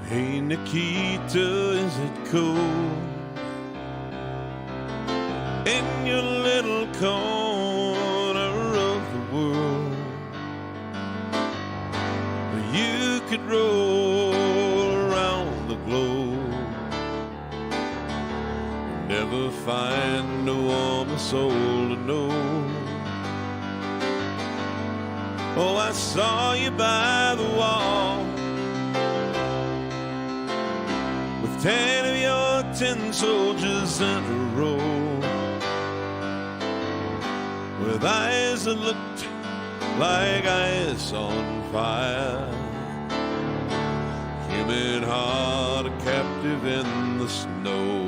Hey Nikita, is it cold in your little corner of the world? You could roll around the globe and never find a warmer soul to know. Oh, I saw you by the wall with 10 of your 10 soldiers in a row, with eyes that looked like ice on fire, human heart a captive in the snow.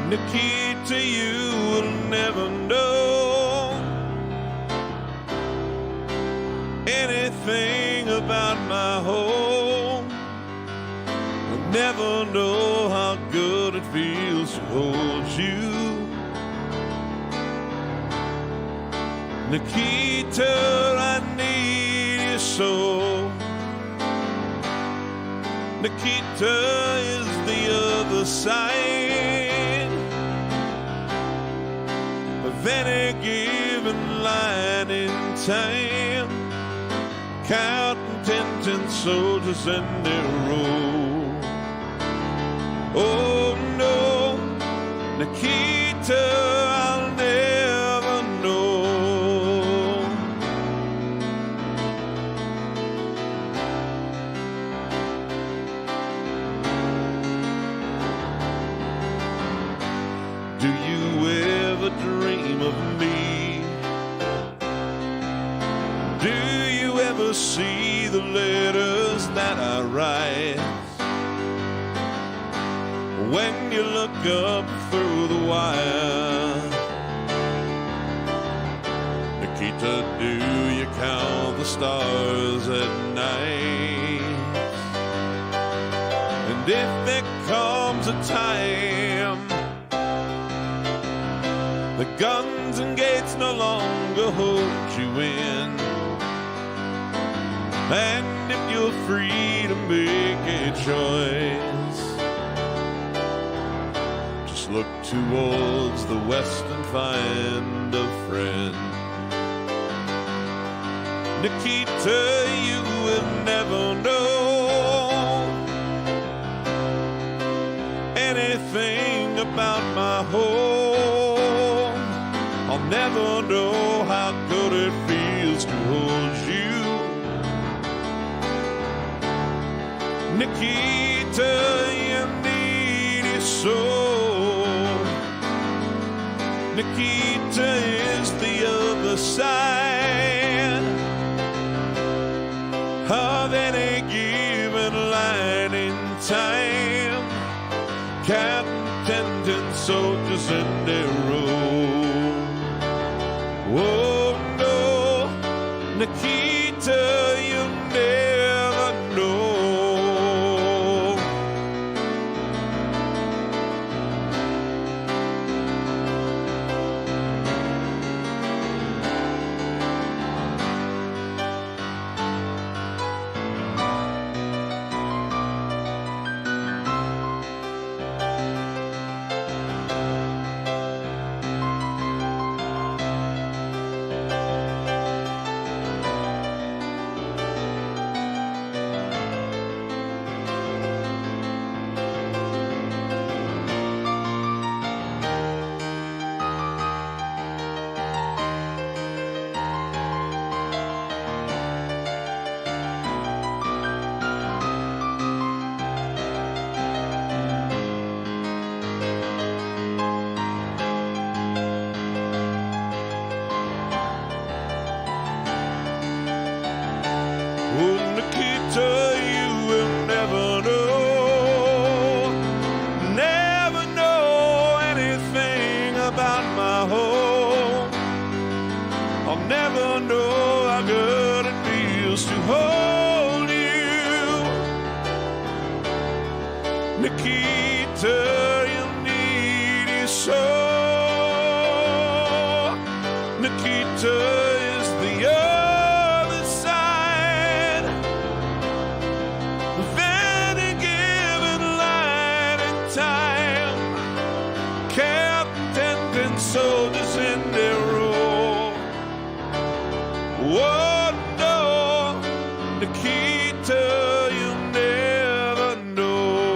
Nikita, you will never know anything about my home. You'll never know how good it feels to hold you. Nikita, I need you so. Nikita is the other side of any given line in time, counting 10 soldiers in their row. Oh no, Nikita, I'll never know. Do you ever dream of me? Do you ever see the letters that I write? When you look up through the wire, Nikita, do you count the stars at night? And if there comes a time the guns and gates no longer hold you in, and if you're free to make a choice, just look towards the west and find a friend. Nikita, you will never know anything about my home. I'll never know how good it feels to hold you. Nikita, you need it so. Nikita is the other side of any given line in time, counting 10 soldiers in their row. Oh no, Nikita, you'll never know. Nikita, you need is so. Nikita is the other side Nikita, you'll never know.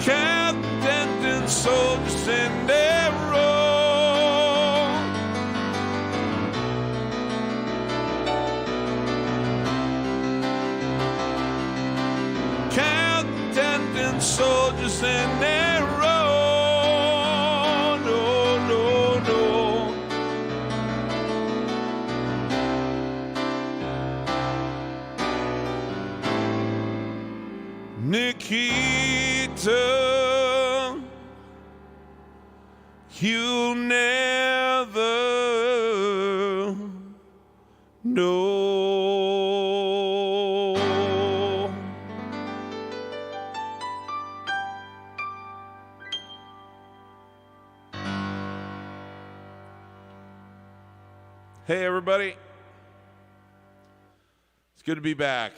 Captain and soldiers in their row. Captain and soldiers in their row. Nikita, you'll never know. Hey, everybody. It's good to be back.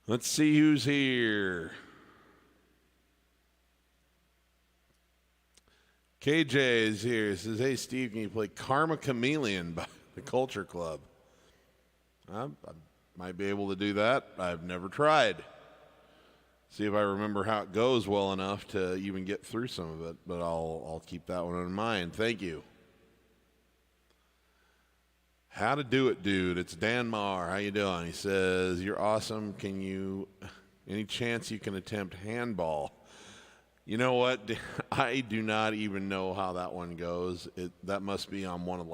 Let's see who's here. KJ is here. He says, hey, Steve, can you play Karma Chameleon by the Culture Club? I might be able to do that. I've never tried. See if I remember how it goes well enough to even get through some of it, but I'll keep that one in mind. Thank you. How to do it, dude. It's Dan Marr. How you doing? He says, you're awesome. Any chance you can attempt handball? You know what? I do not even know how that one goes. That must be on one of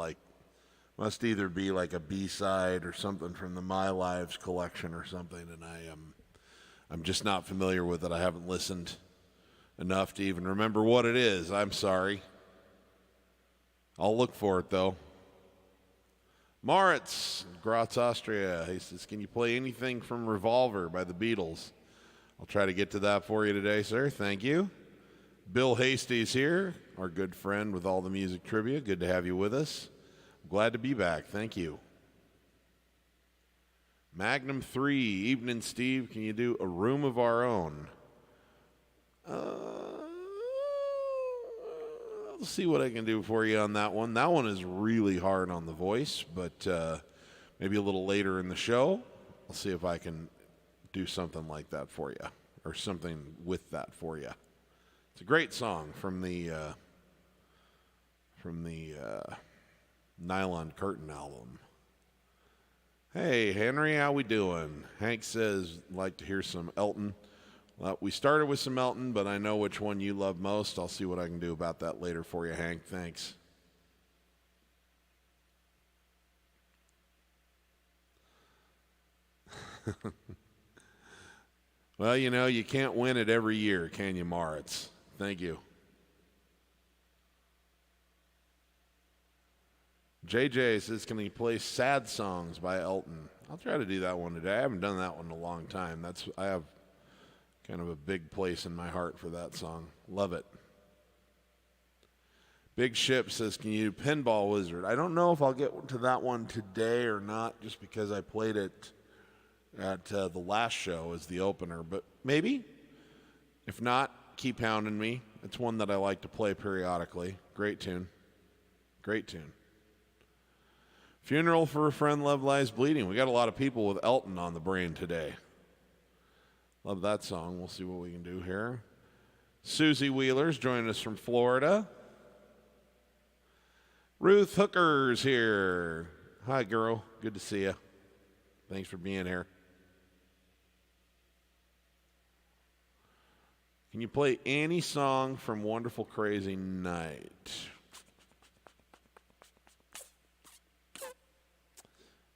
must either be like a B-side or something from the My Lives collection or something, and I'm just not familiar with it. I haven't listened enough to even remember what it is. I'm sorry. I'll look for it, though. Moritz, Graz, Austria. He says, can you play anything from Revolver by the Beatles? I'll try to get to that for you today, sir. Thank you. Bill Hasty's here, our good friend with all the music trivia. Good to have you with us. I'm glad to be back. Thank you. Magnum 3, evening, Steve. Can you do A Room of Our Own? I'll see what I can do for you on that one. That one is really hard on the voice, but maybe a little later in the show, I'll see if I can do something like that for you, or something with that for you. It's a great song from the Nylon Curtain album. Hey, Henry, how we doing? Hank says, like to hear some Elton. Well, we started with some Elton, but I know which one you love most. I'll see what I can do about that later for you, Hank. Thanks. Well, you know, you can't win it every year, can you, Moritz? Thank you. JJ says, can he play Sad Songs by Elton? I'll try to do that one today. I haven't done that one in a long time. I have kind of a big place in my heart for that song. Love it. Big Ship says, can you do Pinball Wizard? I don't know if I'll get to that one today or not, just because I played it at the last show as the opener, but maybe. If not, keep hounding me. It's one that I like to play periodically. Great tune. Great tune. Funeral for a Friend, Love Lies Bleeding. We got a lot of people with Elton on the brain today. Love that song. We'll see what we can do here. Susie Wheeler's joining us from Florida. Ruth Hooker's here. Hi, girl. Good to see you. Thanks for being here. Can you play any song from Wonderful Crazy Night?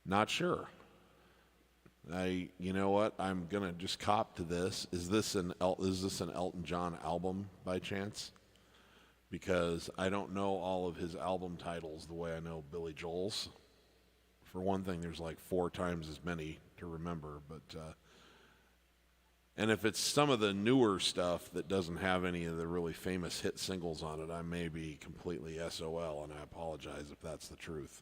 Not sure. You know what? I'm gonna just cop to this. Is this an Elton John album by chance? Because I don't know all of his album titles the way I know Billy Joel's. For one thing, there's like 4 times as many to remember. And if it's some of the newer stuff that doesn't have any of the really famous hit singles on it, I may be completely SOL, and I apologize if that's the truth.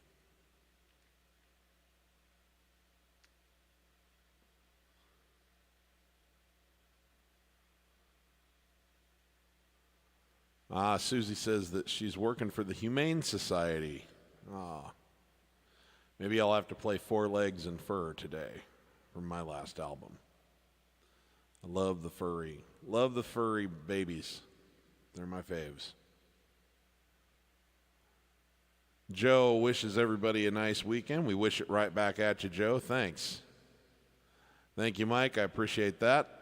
Susie says that she's working for the Humane Society. Maybe I'll have to play Four Legs and Fur today from my last album. I love the furry babies. They're my faves. Joe wishes everybody a nice weekend. We wish it right back at you, Joe. Thanks. Thank you, Mike. I appreciate that.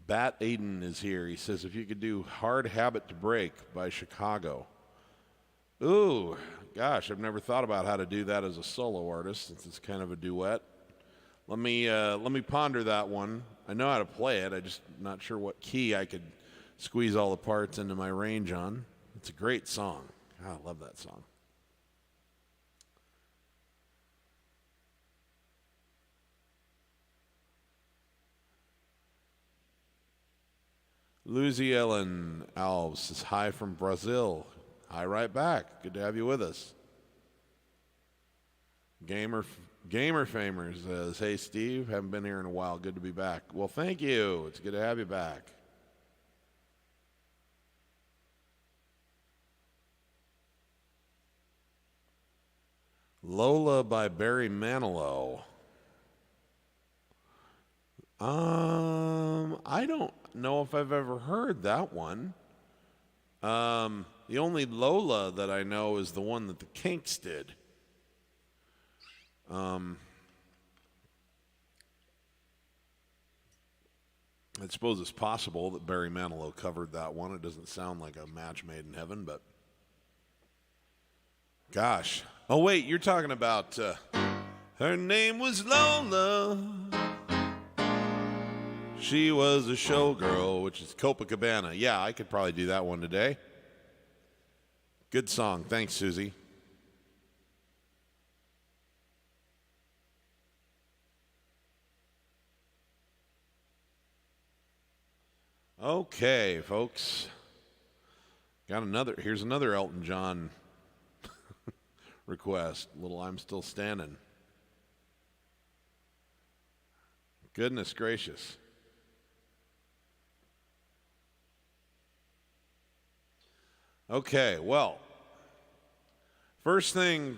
Bat Aiden is here. He says, if you could do Hard Habit to Break by Chicago. Ooh, gosh, I've never thought about how to do that as a solo artist since it's kind of a duet. Let me ponder that one. I know how to play it. I'm just not sure what key I could squeeze all the parts into my range on. It's a great song. God, I love that song. Lucy Ellen Alves says, hi from Brazil. Hi right back. Good to have you with us. Gamer Famer says, hey, Steve, haven't been here in a while. Good to be back. Well, thank you. It's good to have you back. Lola by Barry Manilow. I don't know if I've ever heard that one. The only Lola that I know is the one that the Kinks did. I suppose it's possible that Barry Manilow covered that one. It doesn't sound like a match made in heaven, but gosh. Oh, wait, you're talking about her name was Lola. She was a showgirl, which is Copacabana. Yeah, I could probably do that one today. Good song. Thanks, Susie. Okay, folks. Here's another Elton John request. Little I'm Still Standing. Goodness gracious. Okay, well, first things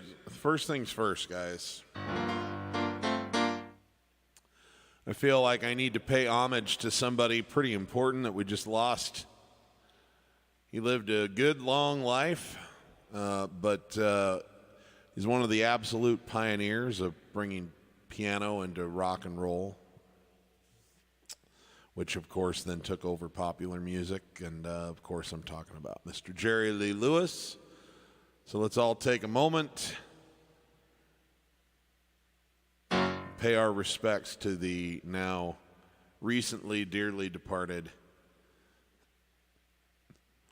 first, guys. I feel like I need to pay homage to somebody pretty important that we just lost. He lived a good, long life, but he's one of the absolute pioneers of bringing piano into rock and roll, which, of course, then took over popular music. And, of course, I'm talking about Mr. Jerry Lee Lewis. So let's all take a moment, pay our respects to the now recently dearly departed,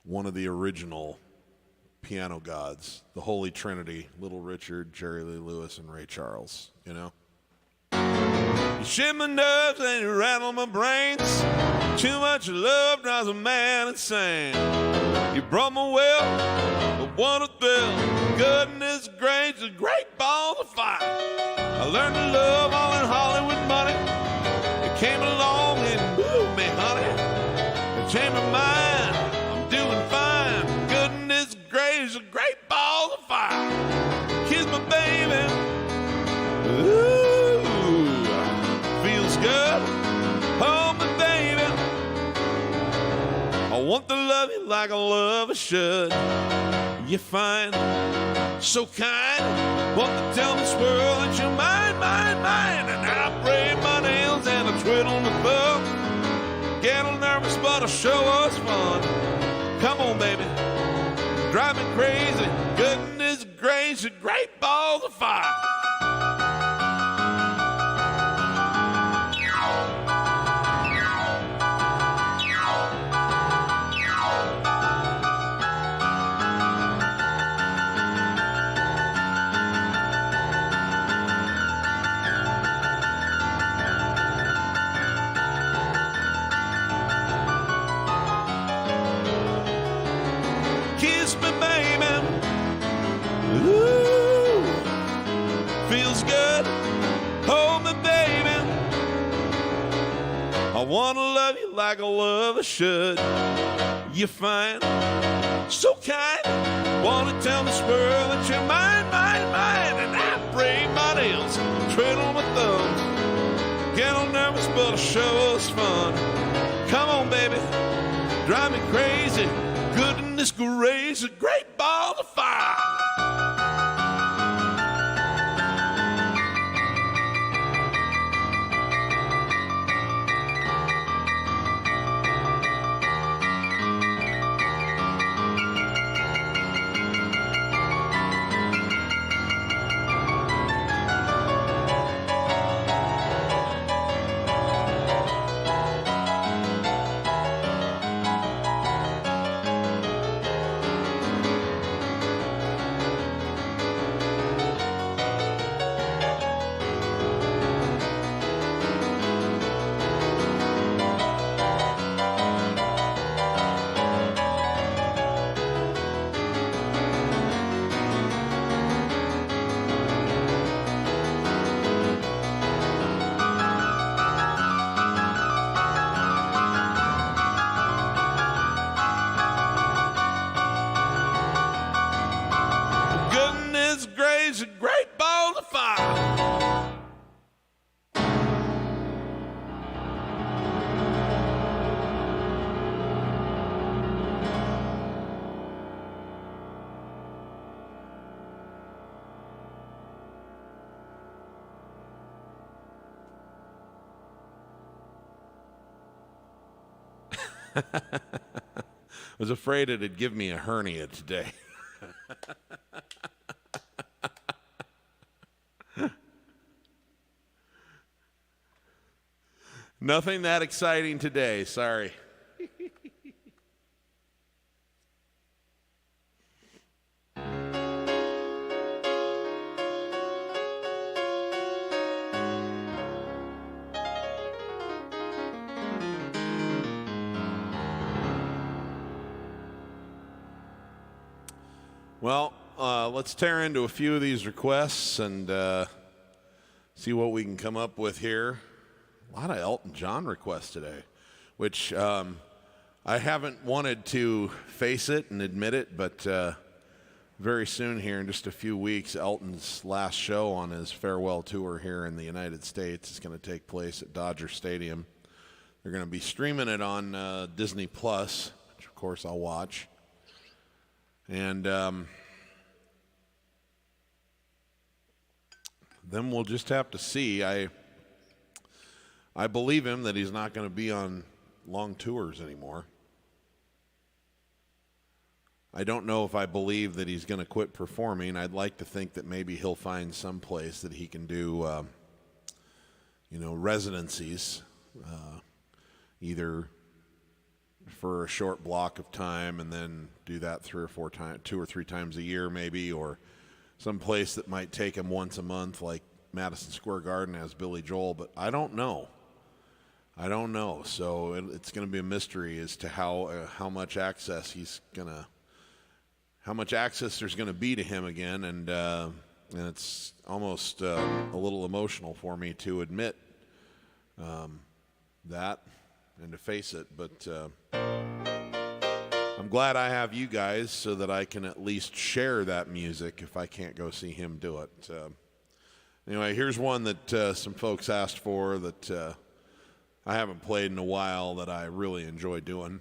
one of the original piano gods, the Holy Trinity, Little Richard, Jerry Lee Lewis, and Ray Charles, you know? You shake my nerves and you rattle my brains. Too much love drives a man insane. You brought my will, but what a thrill. Goodness gracious, great balls of fire. I learned to love all in Hollywood money. It came along and moved me, honey. It changed my mind, I'm doing fine. Goodness gracious, great balls of fire. Kiss my baby. Ooh, feels good. Hold me, baby. I want to love you like a lover should. You're fine, so kind. Want to tell this world that you're mine, mine, mine. And I braid my nails and I twiddle my thumb. Get a nervous, but I'll show us fun. Come on, baby. Drive me crazy. Goodness gracious, great balls of fire. I want to love you like a lover should. You're fine, so kind. Want to tell this world that you're mine, mine, mine. And I break my nails, twiddle my thumbs. Get all nervous, but a show is fun. Come on, baby, drive me crazy. Goodness gracious, a great ball of fire. A great ball of fire. I was afraid it'd give me a hernia today. Nothing that exciting today, sorry. Well, let's tear into a few of these requests and see what we can come up with here. A lot of Elton John requests today, which I haven't wanted to face it and admit it, but very soon here in just a few weeks, Elton's last show on his farewell tour here in the United States is going to take place at Dodger Stadium. They're going to be streaming it on Disney Plus, which of course I'll watch. And then we'll just have to see. I believe him that he's not going to be on long tours anymore. I don't know if I believe that he's going to quit performing. I'd like to think that maybe he'll find some place that he can do, residencies, either for a short block of time and then do that 2 or 3 times a year maybe, or some place that might take him once a month like Madison Square Garden as Billy Joel, but I don't know. So it's going to be a mystery as to how much access there's going to be to him again, and it's almost a little emotional for me to admit that and to face it, but I'm glad I have you guys so that I can at least share that music if I can't go see him do it. Anyway, here's one that some folks asked for that I haven't played in a while that I really enjoy doing.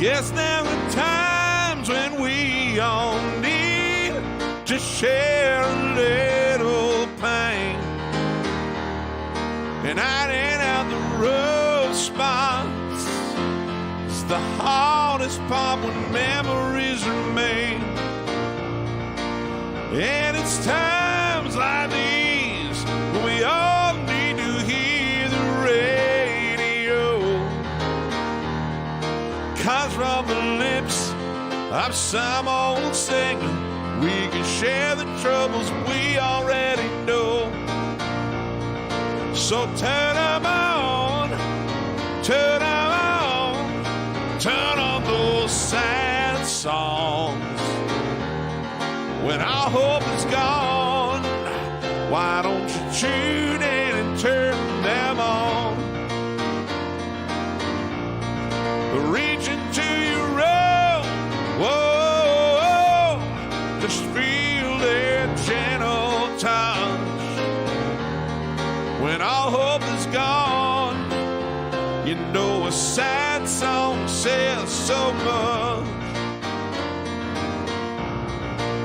Yes, there are times when we all need to share a little pain, and ironing out the rough spots is the hardest part when memories remain. And it's times like these when we all need to hear the radio, 'cause from the lips of some old singer we can share the troubles we already know. So turn them on, turn them on, turn on those sad songs. When our hope is gone, why don't you tune in and turn them on? Reach into your own, whoa, just feel their gentle touch. When our hope is gone, you know a sad song says so much.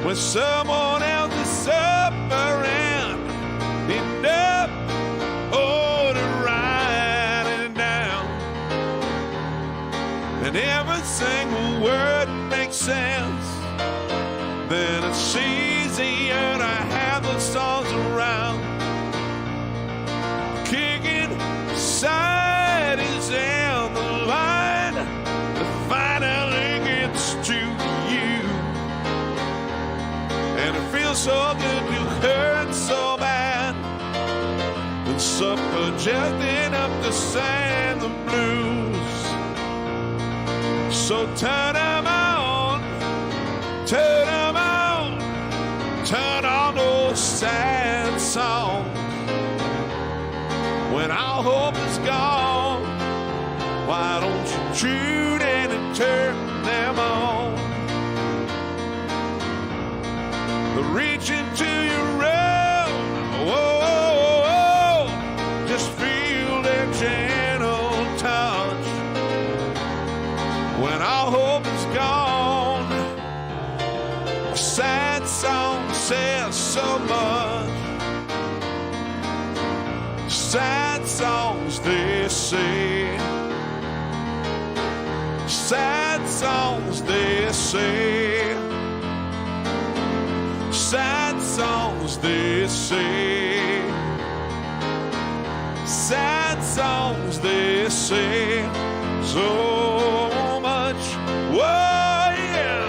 When someone else is suffering enough, oh, to write it down, and every single word makes sense, then it's easier to have the songs around. Kicking side is in the line that finally gets to you. And it feels so good to hurt so bad, and supper just enough to sing the blues. So turn them on, turn them on, turn on those sad songs. When our hope is gone, why don't you tune in and turn them on? Reach into your own, whoa, just feel their gentle touch. When our hope is gone, a sad song says so much. Sad songs, they say. Sad songs, they say. Sad songs, they say. Sad songs, they say so much. Whoa, yeah.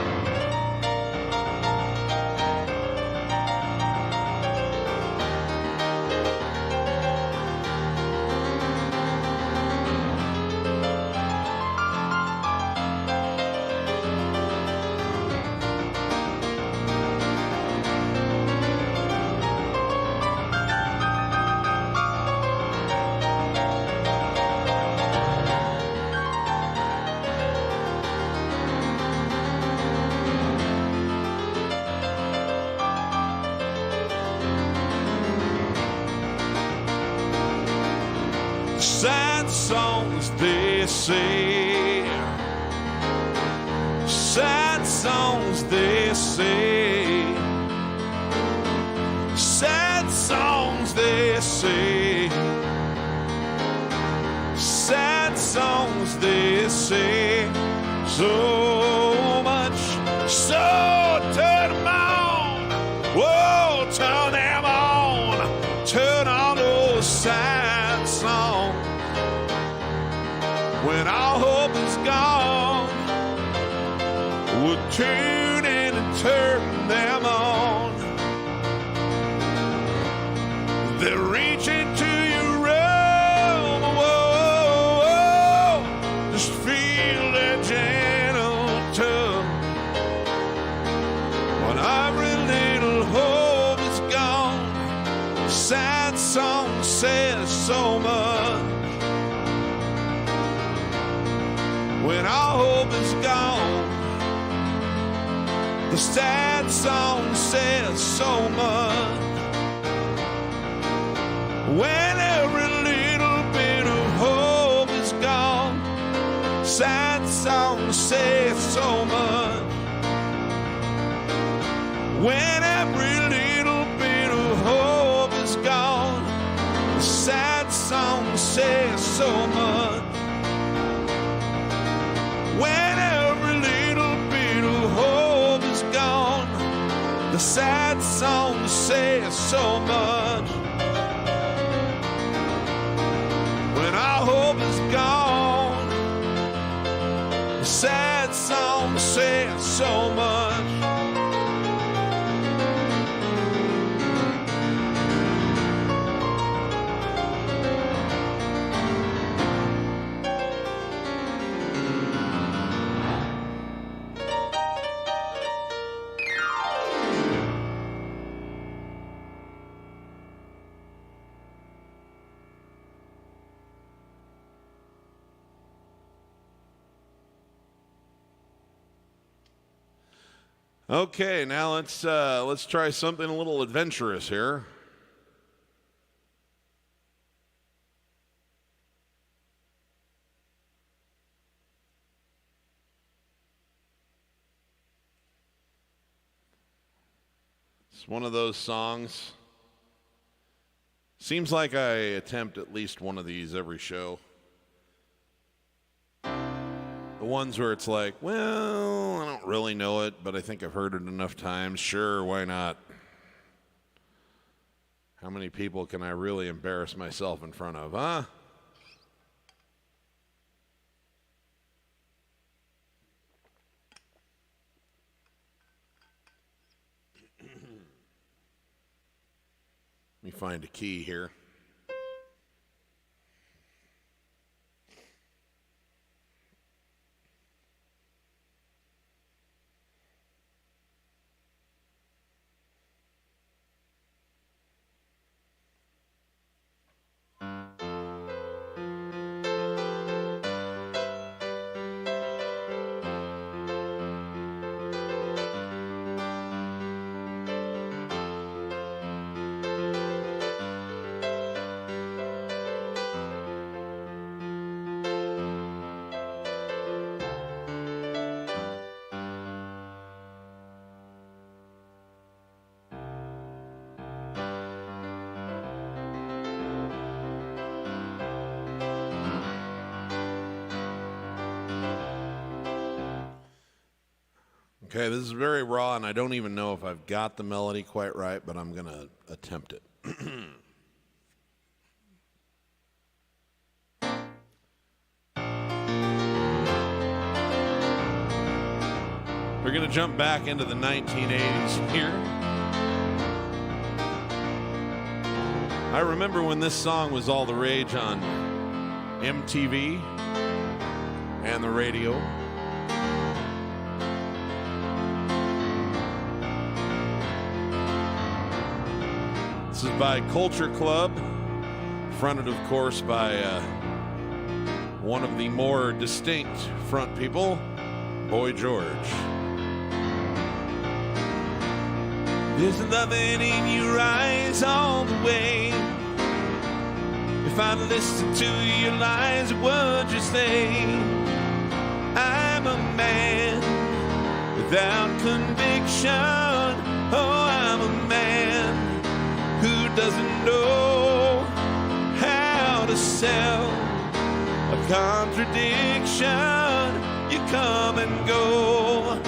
Sad songs, they say. Sad songs, they say. Sad songs, they say. Sad songs, they say so much. So turn them on, whoa, turn them on, turn on those sad songs. When our hope is gone, we'll tune in and turn them on. They're reaching to your realm, whoa, just feel their gentle touch. When every little hope is gone, sad song says so much. When our hope is gone, the sad song says so much. When every little bit of hope is gone, sad song song says so much. When every little bit of hope is gone, the sad song says so much. When every little bit of hope is gone, the sad song says so much. When our hope is gone, the sad song says so much. Okay, now let's try something a little adventurous here. It's one of those songs. Seems like I attempt at least one of these every show. The ones where it's like, well, I don't really know it, but I think I've heard it enough times. Sure, why not? How many people can I really embarrass myself in front of, huh? Let me find a key here. Okay, this is very raw, and I don't even know if I've got the melody quite right, but I'm going to attempt it. We're going to jump back into the 1980s here. I remember when this song was all the rage on MTV and the radio. This is by Culture Club, fronted, of course, by one of the more distinct front people, Boy George. There's nothing in your eyes all the way. If I listened to your lies, what would you say? I'm a man without conviction. Oh, I'm a man who doesn't know how to sell a contradiction. You come and go,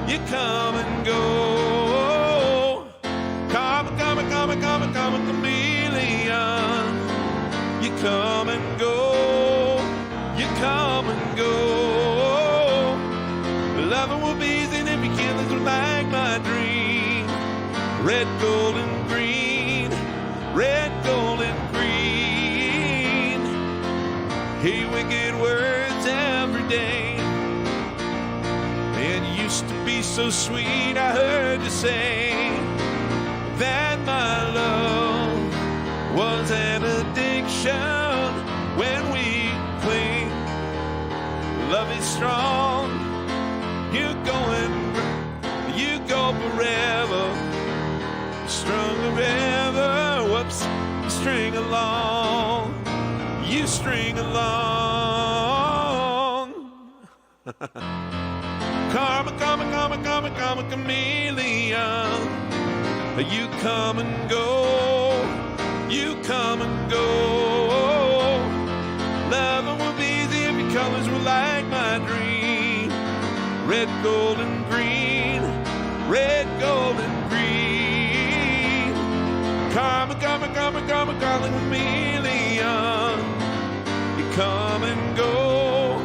you come and go. Come, chameleon. You come and go, you come and go. Loving will be easy if you can't listen like my dream. Red, gold, and green. Red, gold, and green. Hear wicked words every day. It used to be so sweet, I heard you say that my love was an addiction. When we cling, love is strong. You go forever, strung forever. Whoops, you string along, you string along. Karma, karma, karma, karma, karma, chameleon. You come and go, you come and go. Loving would be easy if your colors were like my dream. Red, gold, and green. Red, gold, and green. Karma, karma, karma, karma, karma, chameleon. You come and go,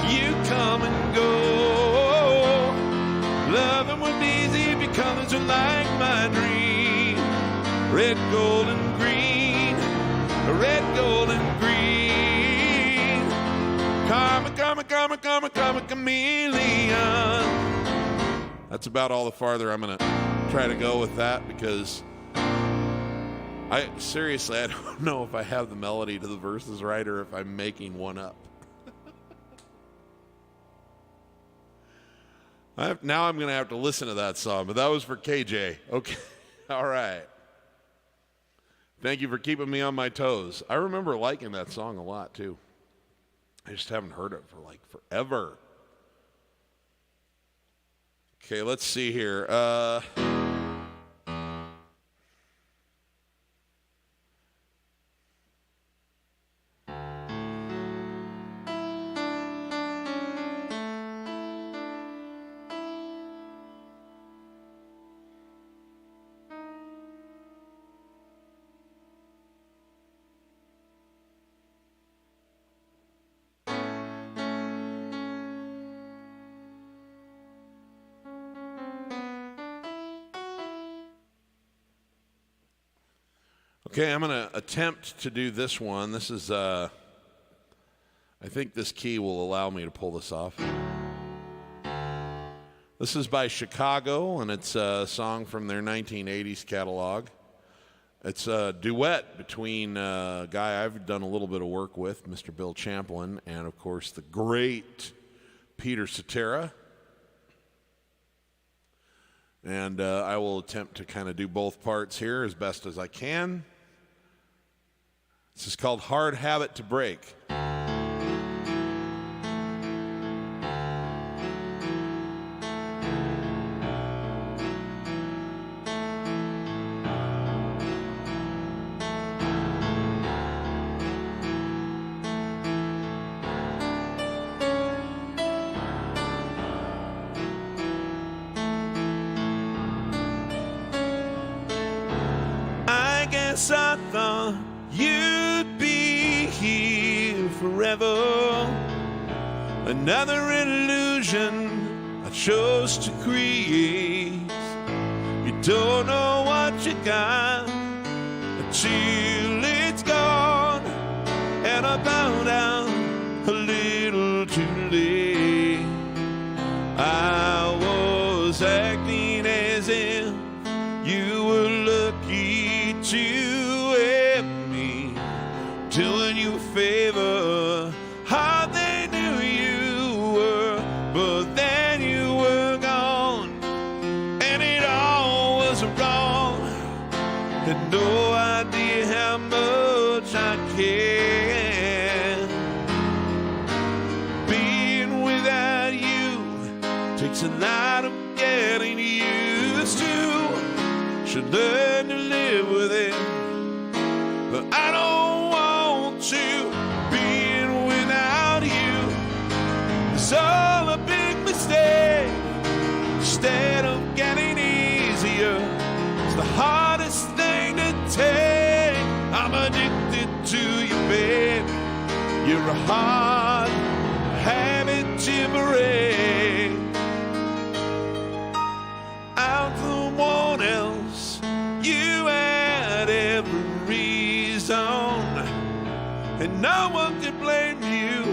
you come and go. Loving would be easy if your colors were like my dream. Red, gold, and green. Red, gold, and green. Karma, karma, karma, karma, karma, chameleon. That's about all the farther I'm going to try to go with that, because I don't know if I have the melody to the verses right or if I'm making one up. Now I'm going to have to listen to that song, but that was for KJ. Okay. All right. Thank you for keeping me on my toes. I remember liking that song a lot, too. I just haven't heard it for like forever. Okay, let's see here. Okay, I'm going to attempt to do this one. This is, I think this key will allow me to pull this off. This is by Chicago, and it's a song from their 1980s catalog. It's a duet between a guy I've done a little bit of work with, Mr. Bill Champlin, and, of course, the great Peter Cetera. And I will attempt to kind of do both parts here as best as I can. This is called Hard Habit to Break. I guess I thought you'd be here forever. Another illusion I chose to create. You don't know what you got until it's gone, and I bow down a little too late. I was acting as if you were lucky to doing you a favor. How they knew you were, but then you were gone, and it all was wrong. Had no idea how much I care. Being without you takes a lot of getting used to. Should learn to live with it, but I don't to being without you. It's all a big mistake. Instead of getting easier, it's the hardest thing to take. I'm addicted to you, babe. You're a hard habit to break. I'm the one else you had every reason. And no one can blame you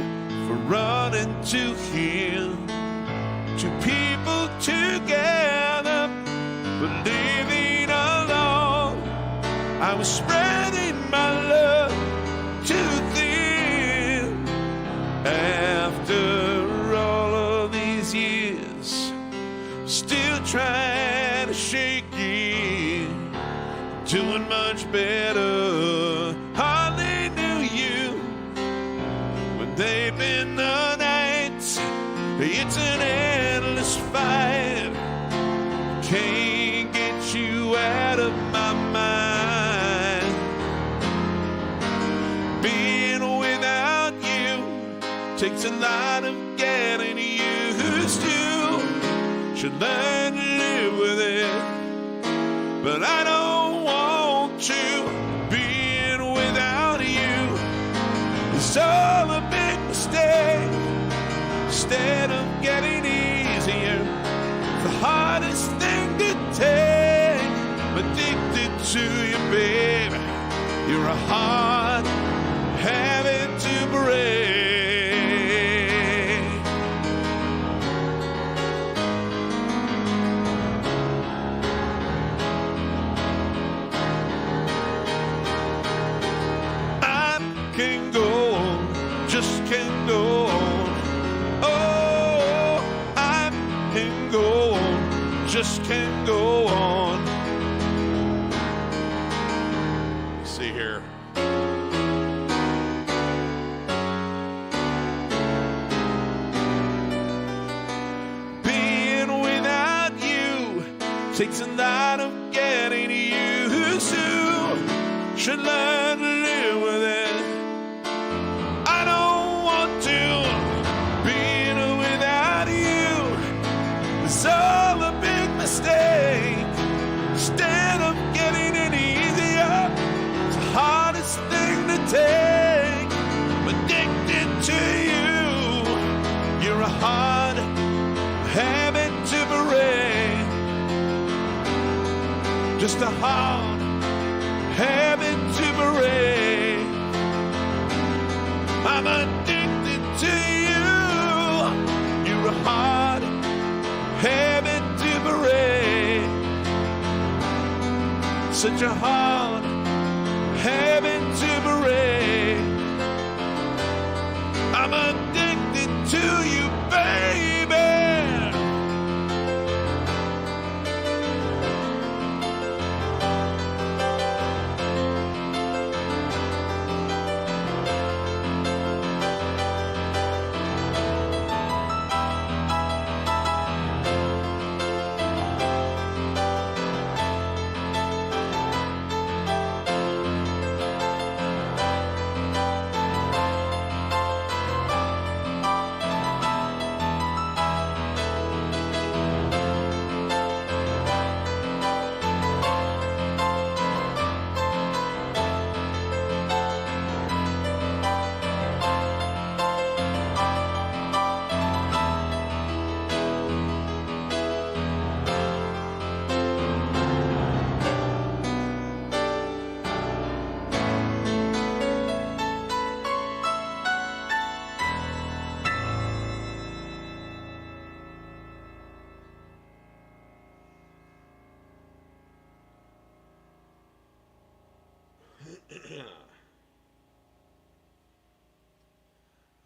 for running to him. Two people together, but living alone. I was spreading my love too thin. After all of these years, still trying to shake it. Doing much better. Hardly knew you. They've been the nights Takes a lot of getting used to. Should learn to live with it. But I don't want to. Being without you is all a big mistake. Instead of getting easier, it's the hardest thing to take. I'm addicted to you, baby. You're a hard habit to break. I can go on, just can't go on. Oh, I can go on, just can't go on. Let's see here. Takes a lot of getting used to. Should learn to live with it. I don't want to. Being without you is all a big mistake. Instead of getting it easier, it's the hardest thing to take. I'm addicted to you. You're a hard habit to break. Just a hard habit to break. I'm addicted to you. You're a hard habit to break. Such a hard habit to break. I'm addicted to you, baby.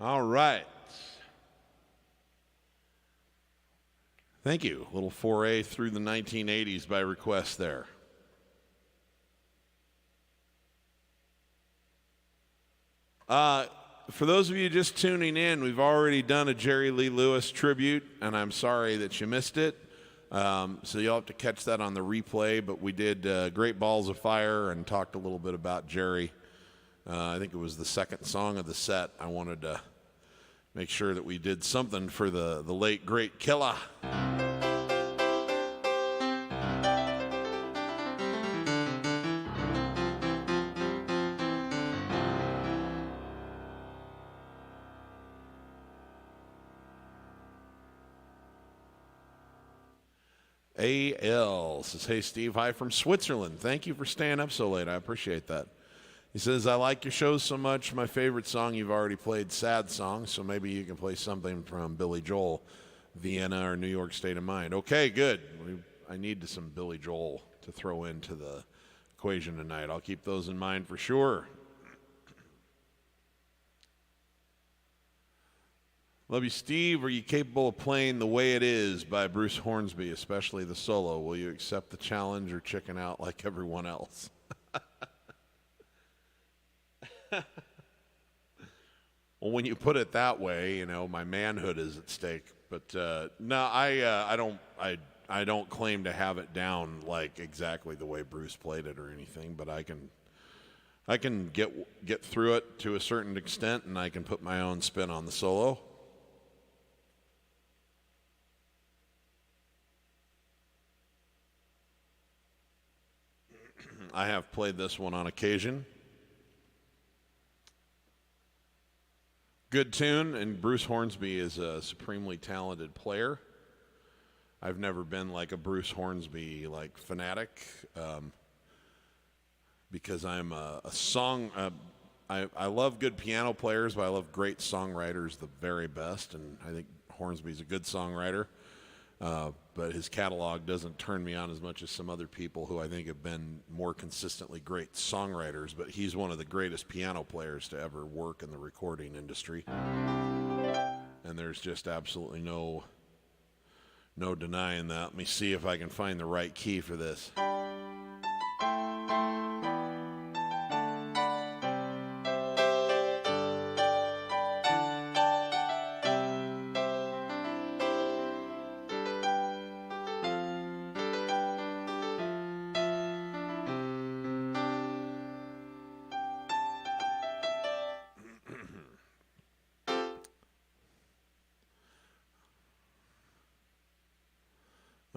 All right. Thank you. A little foray through the 1980s by request there. For those of you just tuning in, we've already done a Jerry Lee Lewis tribute, and I'm sorry that you missed it. So you'll have to catch that on the replay, but we did Great Balls of Fire and talked a little bit about Jerry. I think it was the second song of the set. I wanted to make sure that we did something for the late, great Killa. A.L. says, hey, Steve, hi from Switzerland. Thank you for staying up so late. I appreciate that. He says, I like your shows so much. My favorite song you've already played, Sad Song, so maybe you can play something from Billy Joel, Vienna, or New York State of Mind. Okay, good. I need some Billy Joel to throw into the equation tonight. I'll keep those in mind for sure. Love you, Steve. Are you capable of playing The Way It Is by Bruce Hornsby, especially the solo? Will you accept the challenge or chicken out like everyone else? Well, when you put it that way, you know, my manhood is at stake. But no, I don't claim to have it down like exactly the way Bruce played it or anything. But I I can get through it to a certain extent, and I can put my own spin on the solo. I have played this one on occasion. Good tune, and Bruce Hornsby is a supremely talented player. I've never been like a Bruce Hornsby like fanatic, because I'm a song. I love good piano players, but I love great songwriters the very best, and I think Hornsby's a good songwriter. But his catalog doesn't turn me on as much as some other people who I think have been more consistently great songwriters, but he's one of the greatest piano players to ever work in the recording industry. And there's just absolutely no denying that. Let me see if I can find the right key for this.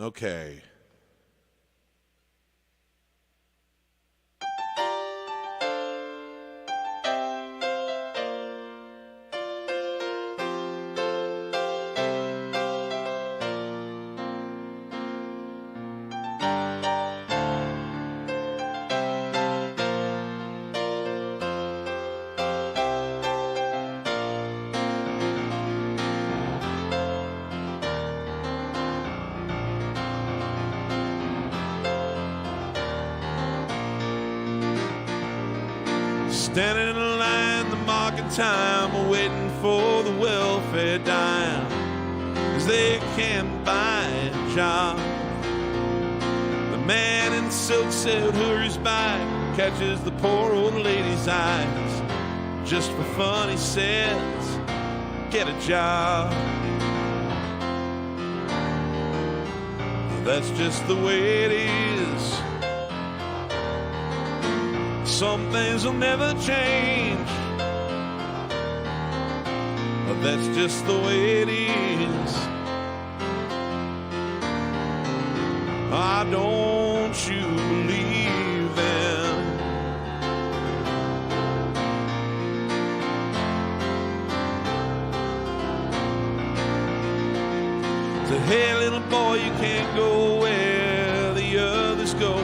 Okay. Standing in line, the market time, waiting for the welfare dime, 'cause they can't buy a job. The man in silk suit hurries by, catches the poor old lady's eyes. Just for fun, he says, get a job. That's just the way it is. Some things will never change. That's just the way it is. Ah, don't you believe them? Said, hey little boy, you can't go where the others go.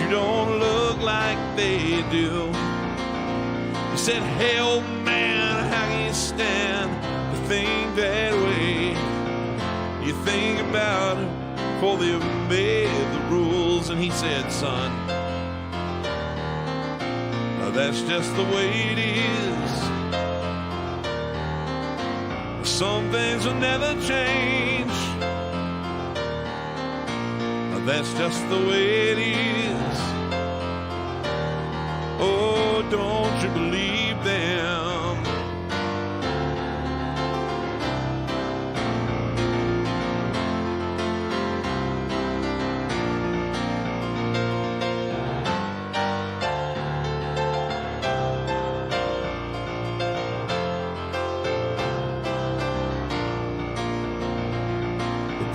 You don't look like they do. He said, hey old man, how can you stand to think that way? You think about it before they made the rules. And he said, son, that's just the way it is. Some things will never change. That's just the way it is. Oh, don't you believe them?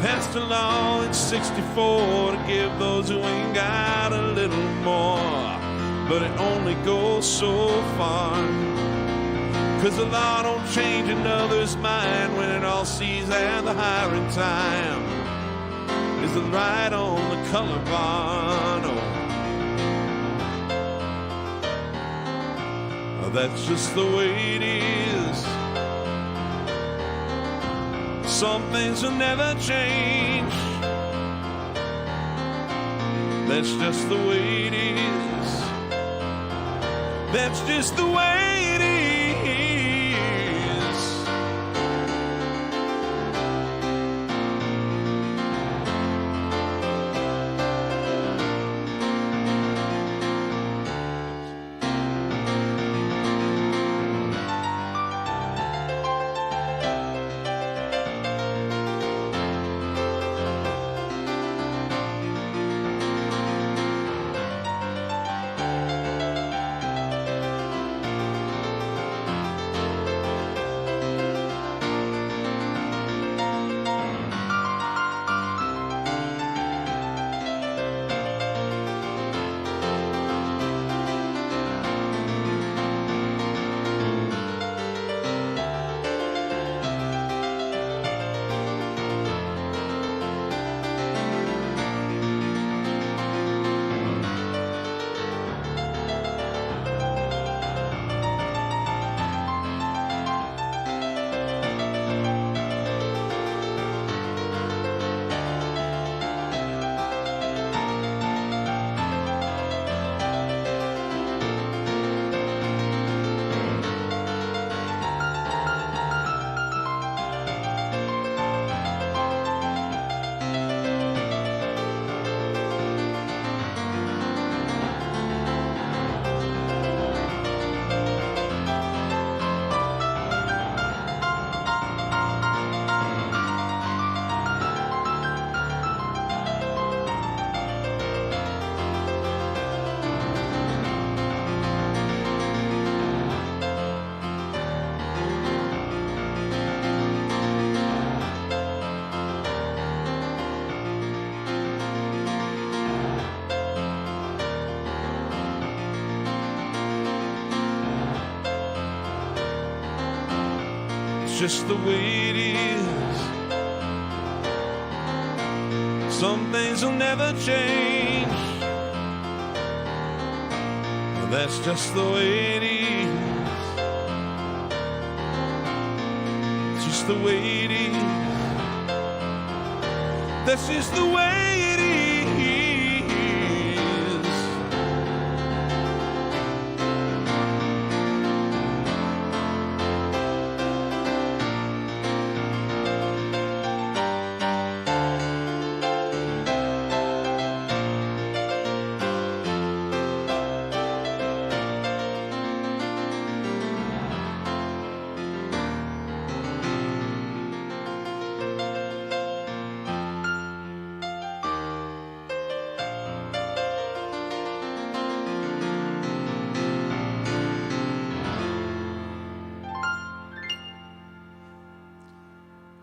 Passed a law in 64 to give those who ain't got a little more, but it only goes so far, 'cause the law don't change another's mind when it all sees that the hiring time is the right on the color bar. Oh, that's just the way it is. Some things will never change. That's just the way it is. That's just the way it is. That's just the way it is. Some things will never change. That's just the way it is. It's just the way it is. That's just the way it is.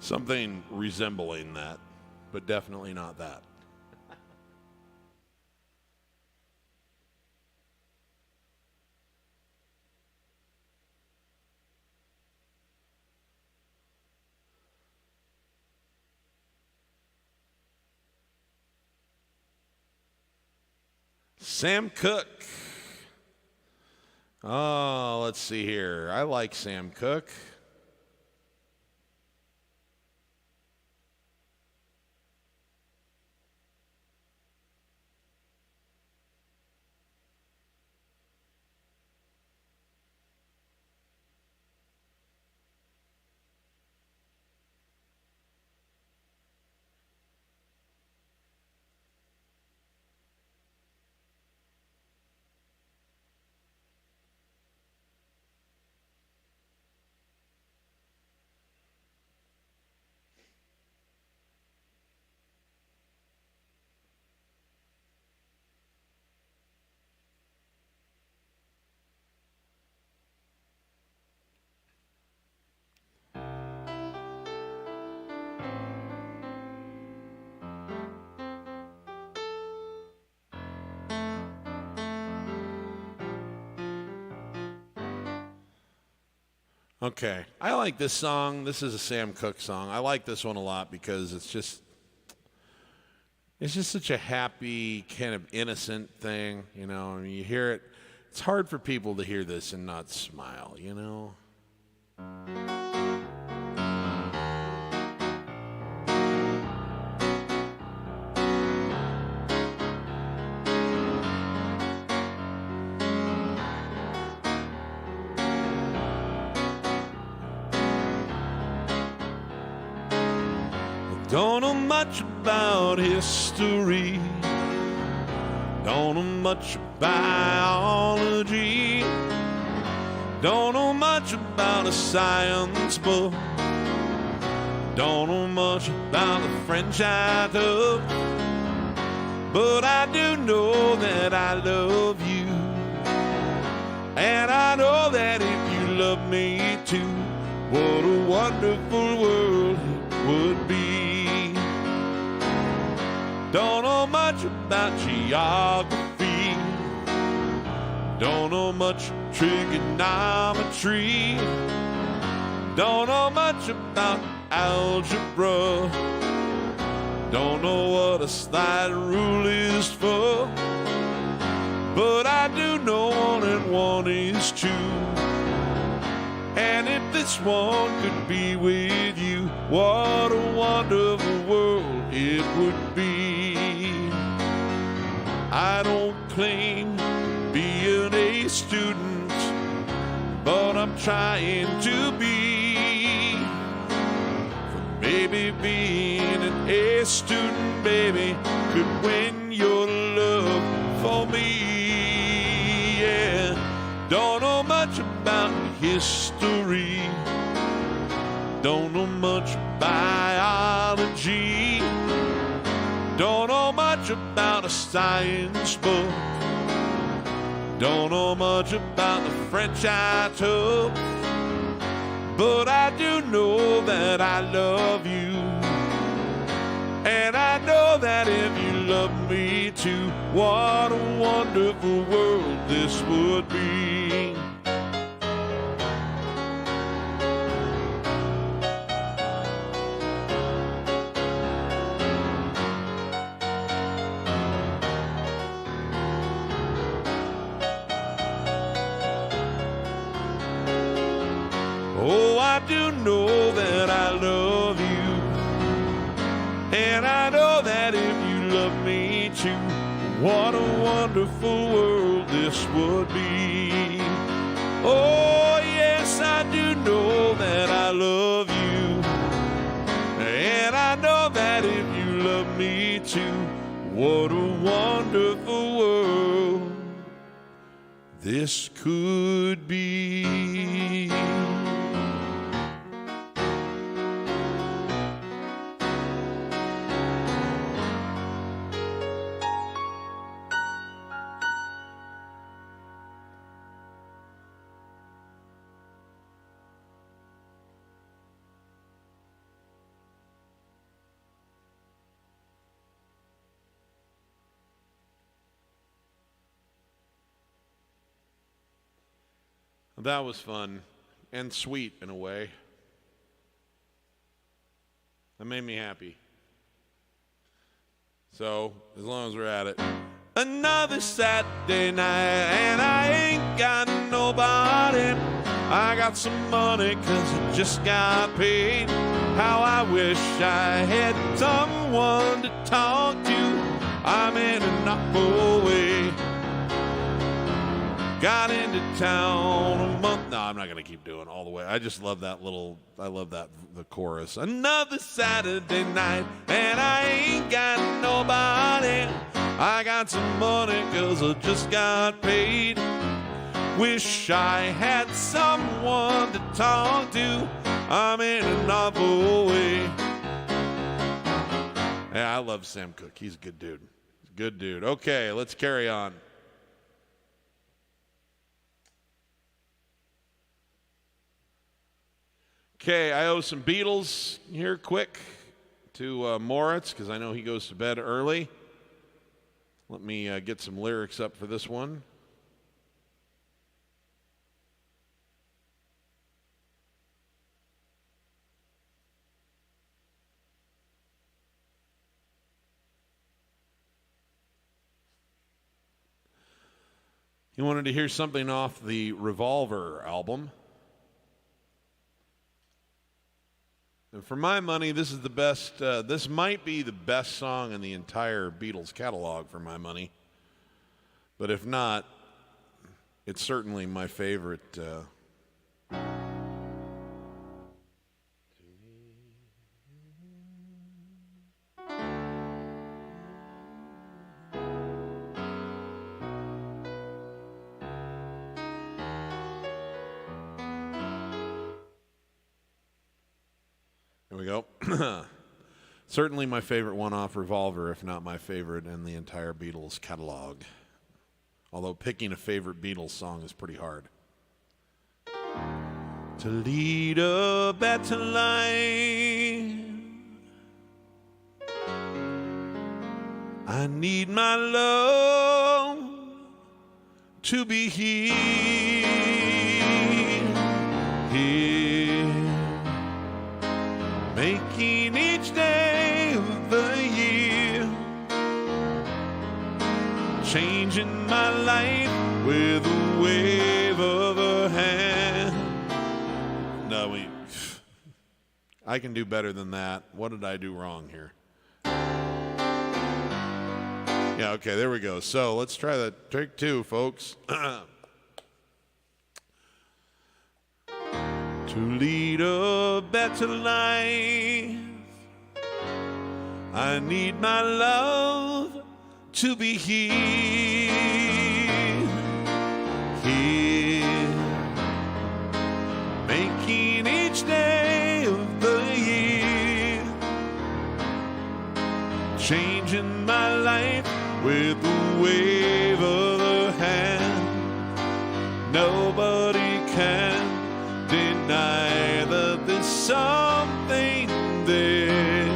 Something resembling that, but definitely not that. Sam Cooke. Oh, let's see here. I like Sam Cooke. Okay, I like this song. This is a Sam Cooke song. I like this one a lot because it's just such a happy, kind of innocent thing, you know. I mean, you hear it. It's hard for people to hear this and not smile, you know. Don't know much about history, don't know much biology, don't know much about a science book, don't know much about the French I took, but I do know that I love you, and I know that if you love me too, what a wonderful world it would be. Don't know much about geography, don't know much trigonometry, don't know much about algebra, don't know what a slide rule is for, but I do know 1 and 1 is 2. And if this one could be with you, what a wonderful world it would be. I don't claim to be an A student, but I'm trying to be. For maybe being an A student, baby, could win your love for me. Yeah, don't know much about history, don't know much biology, don't know much about a science book, don't know much about the French I took, but I do know that I love you, and I know that if you love me too, what a wonderful world this would be. do know that I love you. And I know that if you love me too, what a wonderful world this would be. Oh, yes, I do know that I love you. And I know that if you love me too, what a wonderful world this could be. That was fun and sweet in a way. That made me happy. So, as long as we're at it. Another Saturday night and I ain't got nobody. I got some money 'cause I just got paid. How I wish I had someone to talk to. I'm in an awful way. Got into town a month. No, I'm not going to keep doing all the way. I just love that I love the chorus. Another Saturday night, and I ain't got nobody. I got some money 'cause I just got paid. Wish I had someone to talk to. I'm in an awful way. Yeah, I love Sam Cooke. He's a good dude. He's a good dude. Okay, let's carry on. Okay, I owe some Beatles here quick to Moritz because I know he goes to bed early. Let me get some lyrics up for this one. He wanted to hear something off the Revolver album. And for my money, this is the best, this might be the best song in the entire Beatles catalog for my money. But if not, it's certainly my favorite. There we go. Certainly my favorite one off Revolver, if not my favorite in the entire Beatles catalog. Although picking a favorite Beatles song is pretty hard. To lead a better life, I need my love to be here. Making each day of the year, changing my life with a wave of a hand. No, I can do better than that. What did I do wrong here? Yeah, okay, there we go. So let's try that. Take two, folks. To lead a better life, I need my love to be here, making each day of the year, changing my life with a wave of a hand. Nobody can deny that there's something there,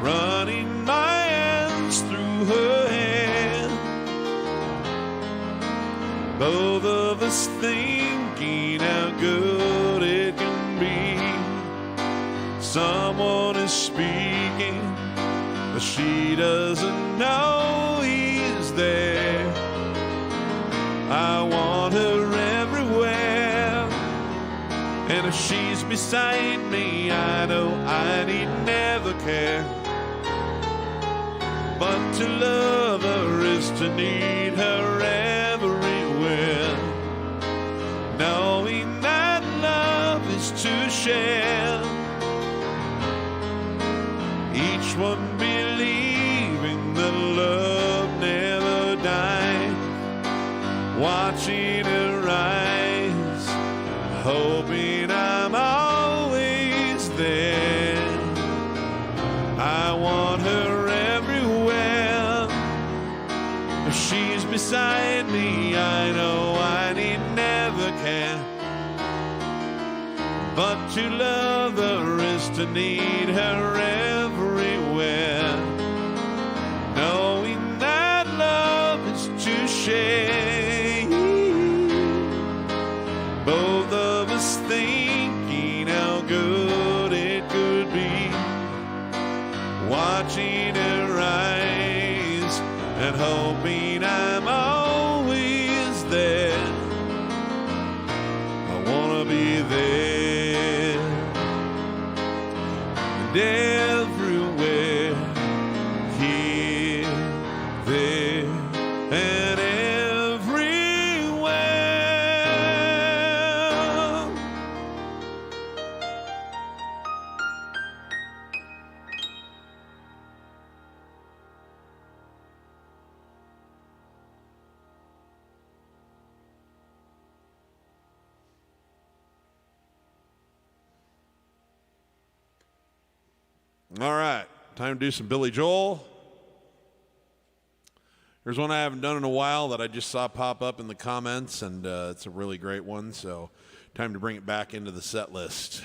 running my hands through her hair, both of us thinking how good it can be. Someone is speaking, but she doesn't know he's there. I she's beside me, I know I need never care. But to love her is to need her everywhere. Knowing that love is to share. Each one believing that love never died. Watching her rise, hoping I'm always there. I want her everywhere. If she's beside me, I know I need never care. But to love her is to need her everywhere. Knowing that love is to share. Both of us thinking how good it could be. Watching her rise and hoping I'm always there. I wanna be there and everywhere, here, there, and everywhere. All right, time to do some Billy Joel. Here's one I haven't done in a while that I just saw pop up in the comments, and it's a really great one, so time to bring it back into the set list.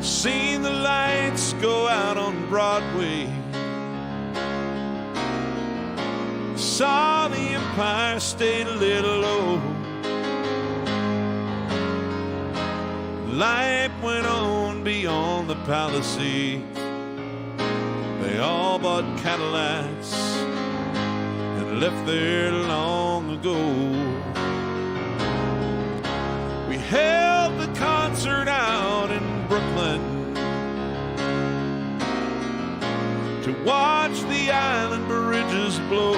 Seen the lights go out on Broadway. Saw the Empire State a little low. Light went on beyond the Palisades. They all bought Cadillacs and left there long ago. We held the concert out in Brooklyn to watch the island bridges blow.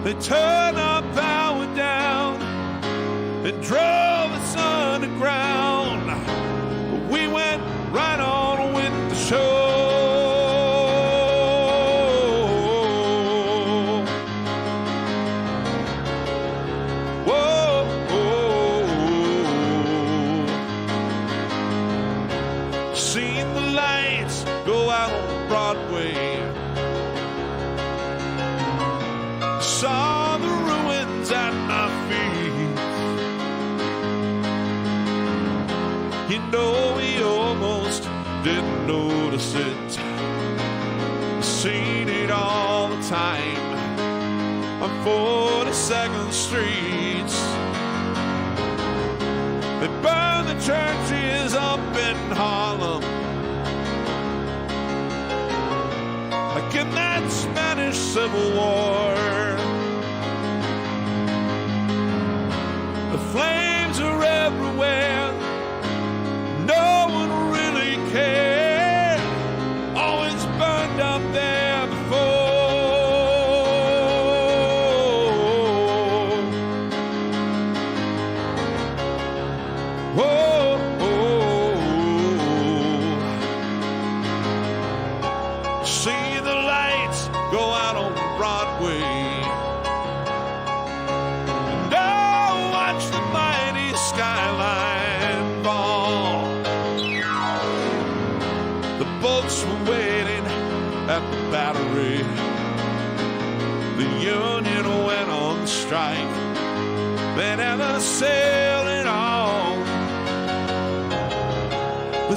They turned our power down and drove us underground. But we went right on with the show. Seen the lights go out on Broadway. Saw the ruins at my feet. You know we almost didn't notice it. Seen it all the time on 42nd Street. They burned the churches up in Harlem, like in that Spanish Civil War. The flames are everywhere. No one really cared. Always burned up there before. Whoa, see the lights go out on Broadway, and I watch the mighty skyline fall. The boats were waiting at the Battery. The union went on strike. They never sailed at all.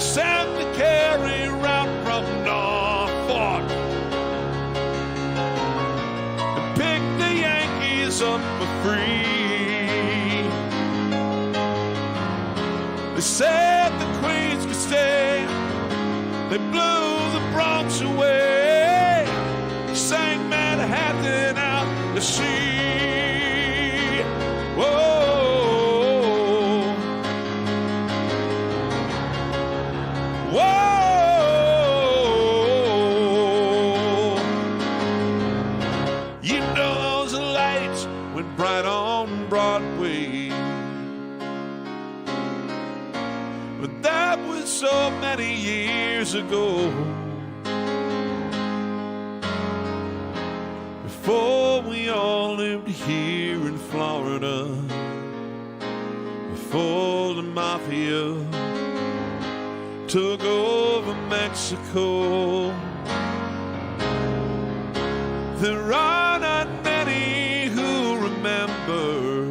sent to carry around from Norfolk and pick the Yankees up for free. They said the Queens could stay. They blew the Bronx away. They sang Manhattan out to sea. Whoa. Bright on Broadway, but that was so many years ago, before we all lived here in Florida, before the mafia took over Mexico. There are not many who remember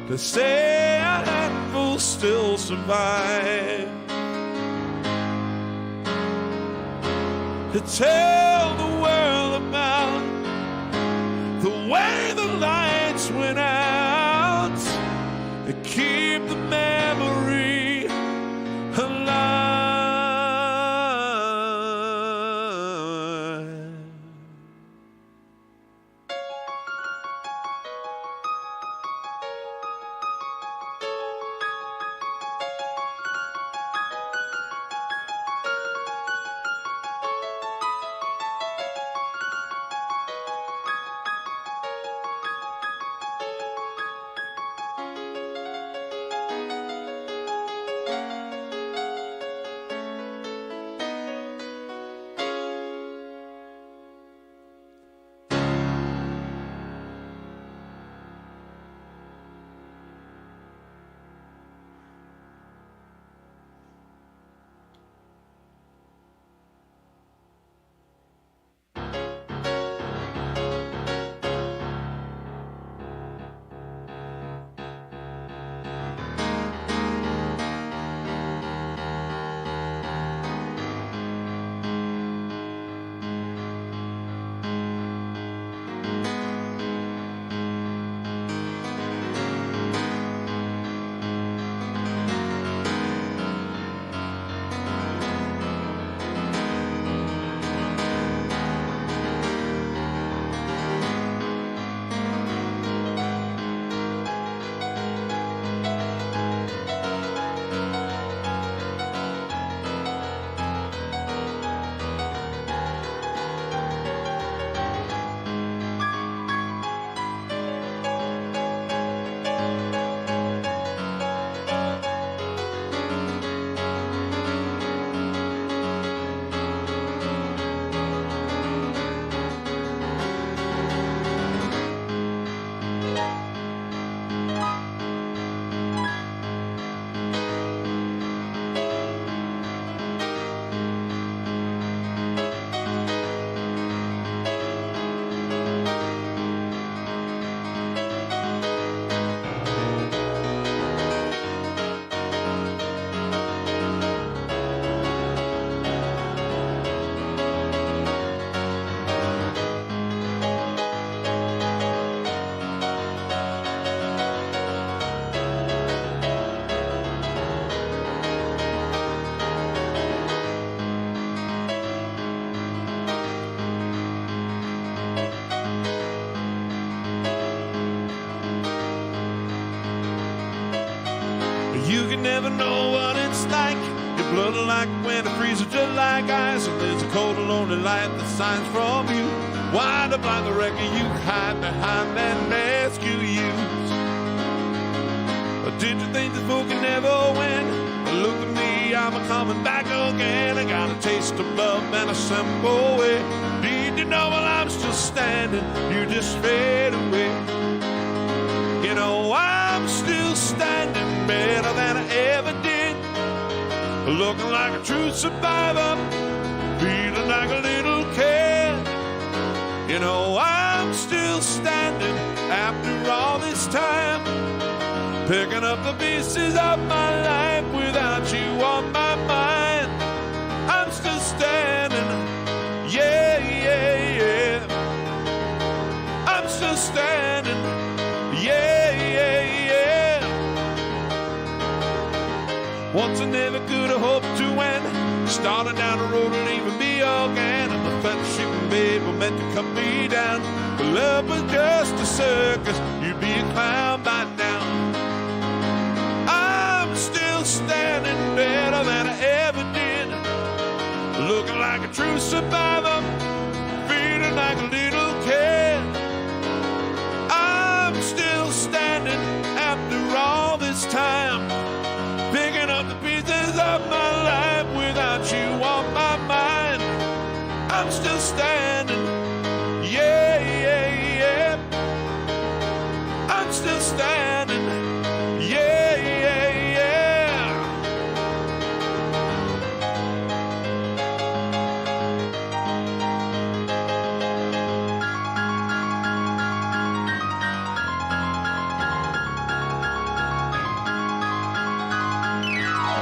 to say a handful still survive, to tell the world about the way the lights went out, to keep the memory alive. You can never know what it's like. Your blood like winter freezes just like ice. And there's a cold and lonely light that shines from you. Wind up like the wrecker you hide behind that mask you use. Or did you think this book can never win? But look at me, I'm a coming back again. I got a taste of love and a simple way. Did you know while I'm still standing, you just fade away? You know I'm still standing better than I ever did, looking like a true survivor, feeling like a little kid. You know I'm still standing after all this time, Picking up the pieces of my life without you on my mind. I'm still standing, yeah, yeah, yeah. I'm still standing, yeah, yeah, yeah. Once I never could have hoped to win. Starting down the road and even be again. And the fellowshipping babe were meant to cut me down. But love was just a circus, you'd be a clown by now. I'm still standing better than I ever did. Looking like a true survivor, feeling like a little kid. I'm still standing after all this time. Picking up the pieces of my life without you on my mind. I'm still standing, yeah, yeah, yeah. I'm still standing, yeah, yeah, yeah.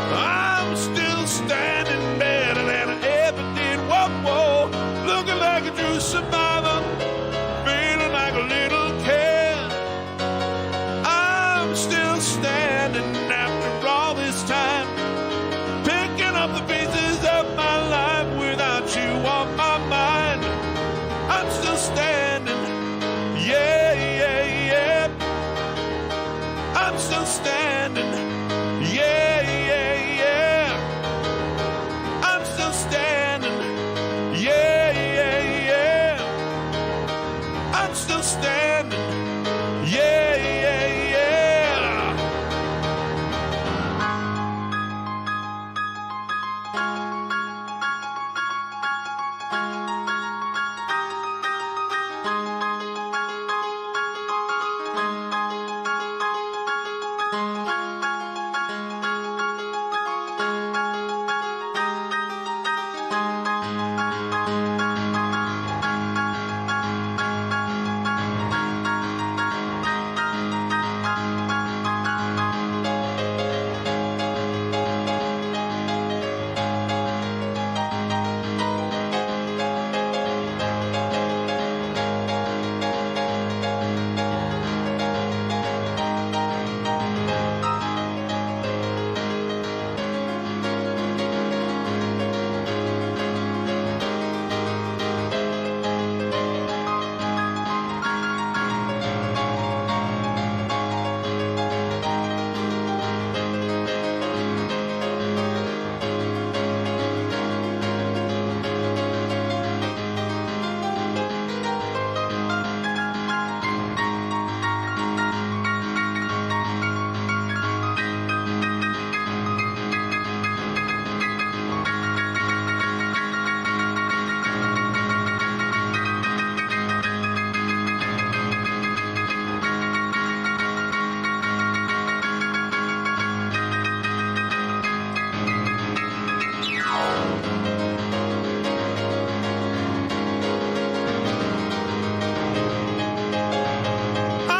I'm still standing better than I ever did. Whoa, whoa, looking like a true survivor, feeling like a little kid. I'm still standing after all this time, picking up the pieces of my life without you on my mind. I'm still standing, yeah, yeah, yeah. I'm still standing, yeah, yeah, yeah. I'm still standing, yeah, yeah, yeah. I'm still standing, yeah, yeah, yeah.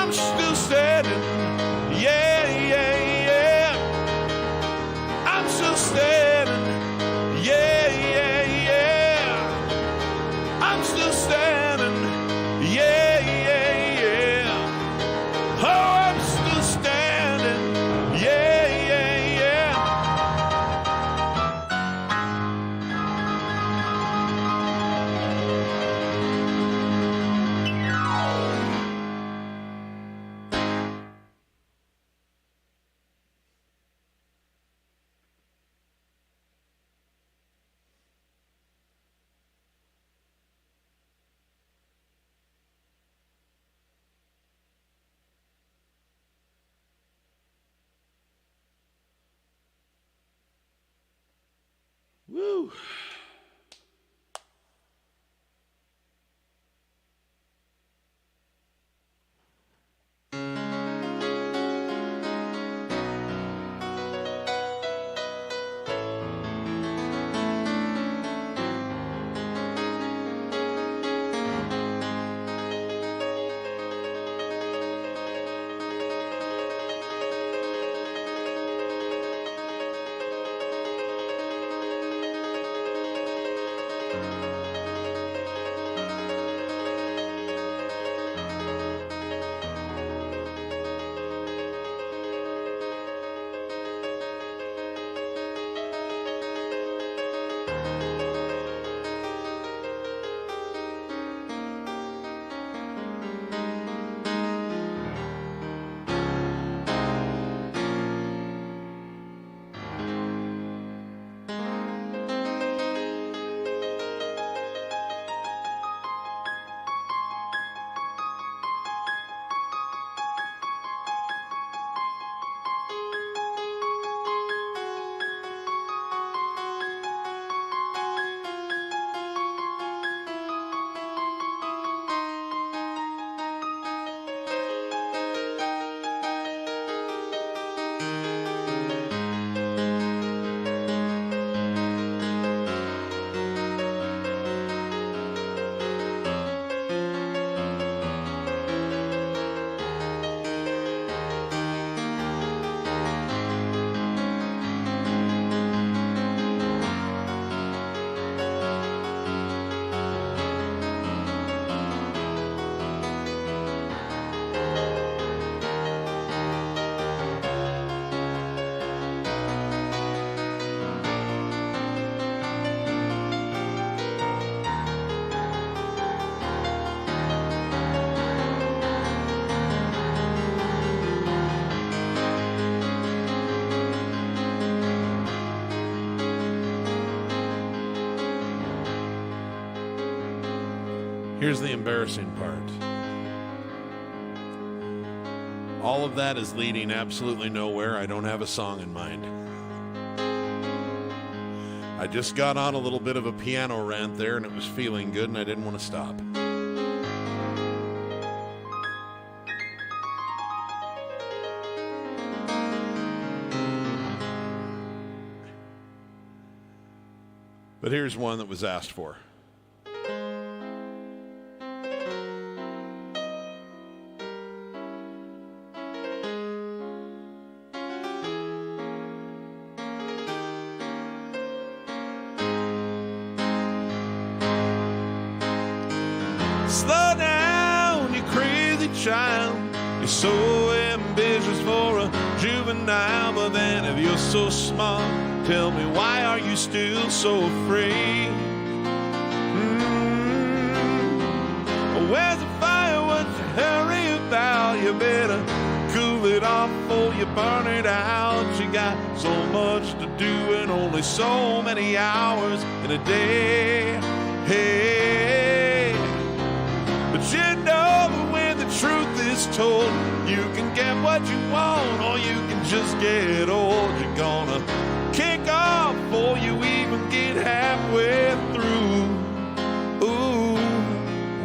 I'm still standing, yeah, yeah, yeah. I'm still standing, yeah, yeah, yeah. I'm still standing, yeah, yeah, yeah. Oh, I'm still standing, yeah, yeah, yeah. Woo. Here's the embarrassing part. All of that is leading absolutely nowhere. I don't have a song in mind. I just got on a little bit of a piano rant there, and it was feeling good, and I didn't want to stop. But here's one that was asked for. Slow down, you crazy child. You're so ambitious for a juvenile, but then if you're so smart, tell me, why are you still so afraid? Where's the fire? What's you hurry about? You better cool it off before you burn it out. You got so much to do and only so many hours in a day. Hey, but you know that when the truth is told, you can get what you want or you can just get old. You're gonna kick off before you even get halfway through. Ooh,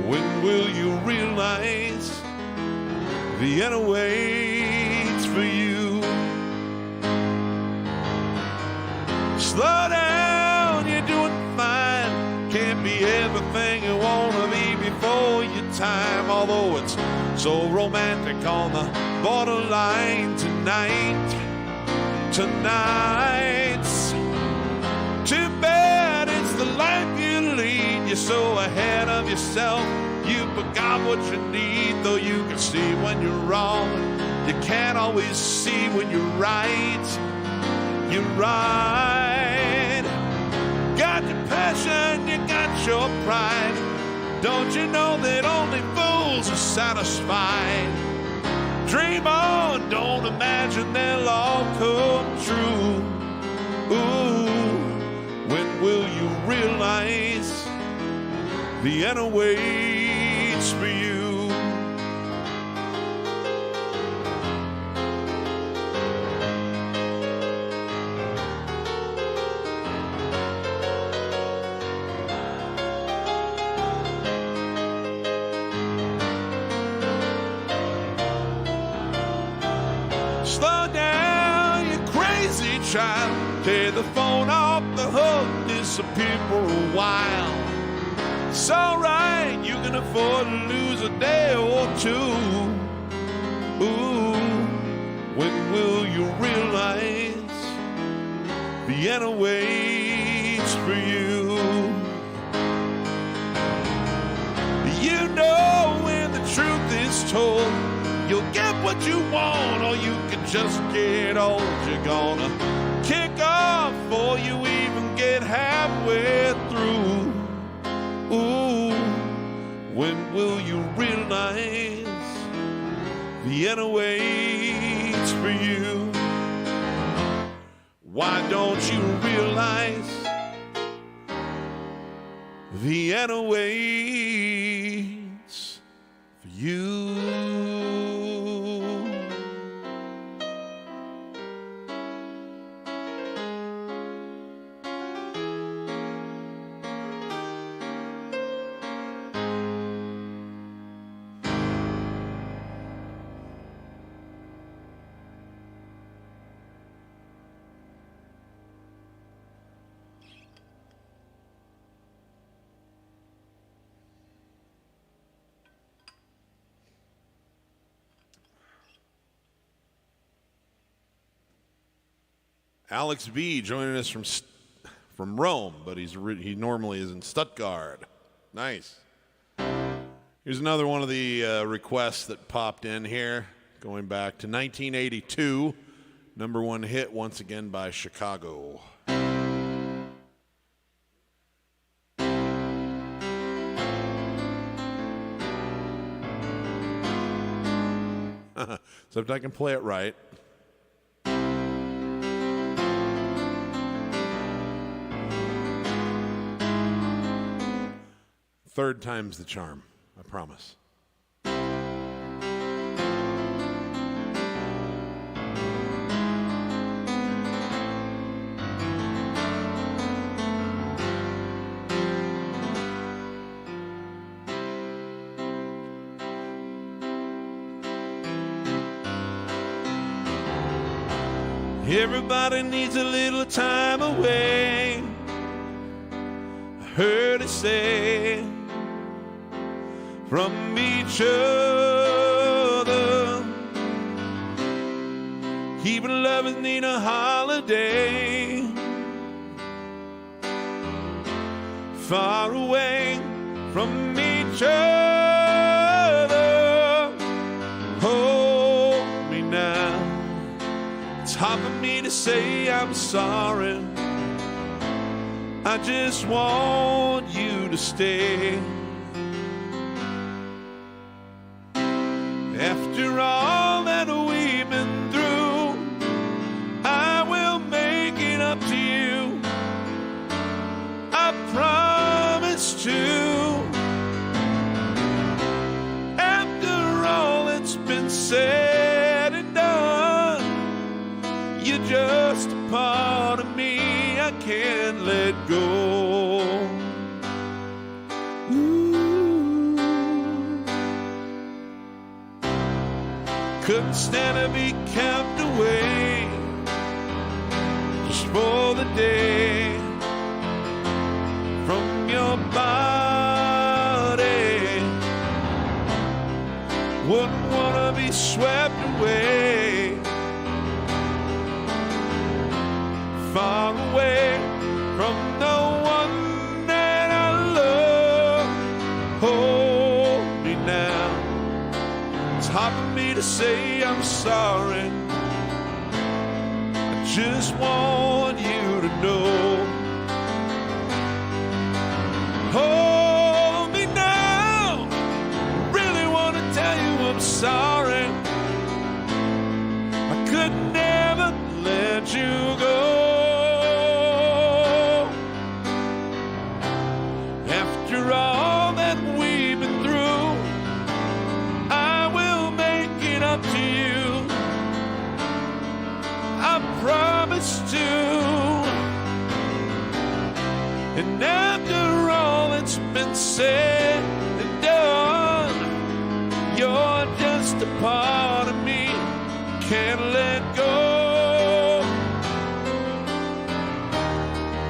when will you realize Vienna waits for you? Slow down, you're doing fine. Can't be everything you wanna be before your time. Although it's so romantic on the borderline tonight. Too bad it's the life you lead. You're so ahead of yourself, you forgot what you need. Though you can see when you're wrong, you can't always see when you're right. You're right. Got your passion, you got your pride. Don't you know that only fools are satisfied? Dream on, don't imagine they'll all come true. Ooh, when will you realize Vienna waits for you? Slow down, you crazy child. Take the phone off the hook, disappear for a while. It's alright, you can afford to lose a day or two. Ooh, when will you realize Vienna waits for you? was told. You'll get what you want, or you can just get old. You're gonna kick off before you even get halfway through. Ooh, when will you realize Vienna waits for you? Why don't you realize Vienna waits for you? Alex B. joining us from Rome, but he normally is in Stuttgart. Nice. Here's another one of the requests that popped in here, going back to 1982. Number one hit once again by Chicago. Except I can play it right. Third time's the charm, I promise. Everybody needs a little time away, I heard it say, from each other. Even lovers need a holiday, far away from each other. Hold me now. It's hard for me to say I'm sorry. I just want you to stay. After all that we've been through, I will make it up to you. I promise to. After all that's been said and done, you're just a part of me I can't let go. Couldn't stand to be kept away just for the day from your body. Wouldn't want to be swept away, far away from the one that I love. Hold me now. It's hard for me to say I'm sorry. I just want you to know. Hold me now. Really want to tell you I'm sorry. I could never let you go. After all that we've been through, I will make it up to you. I promise to. And after all that's been said and done, you're just a part of me, can't let go.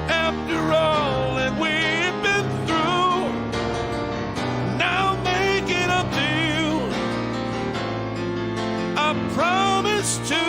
After all that we've been through, now make it up to you. I promise to.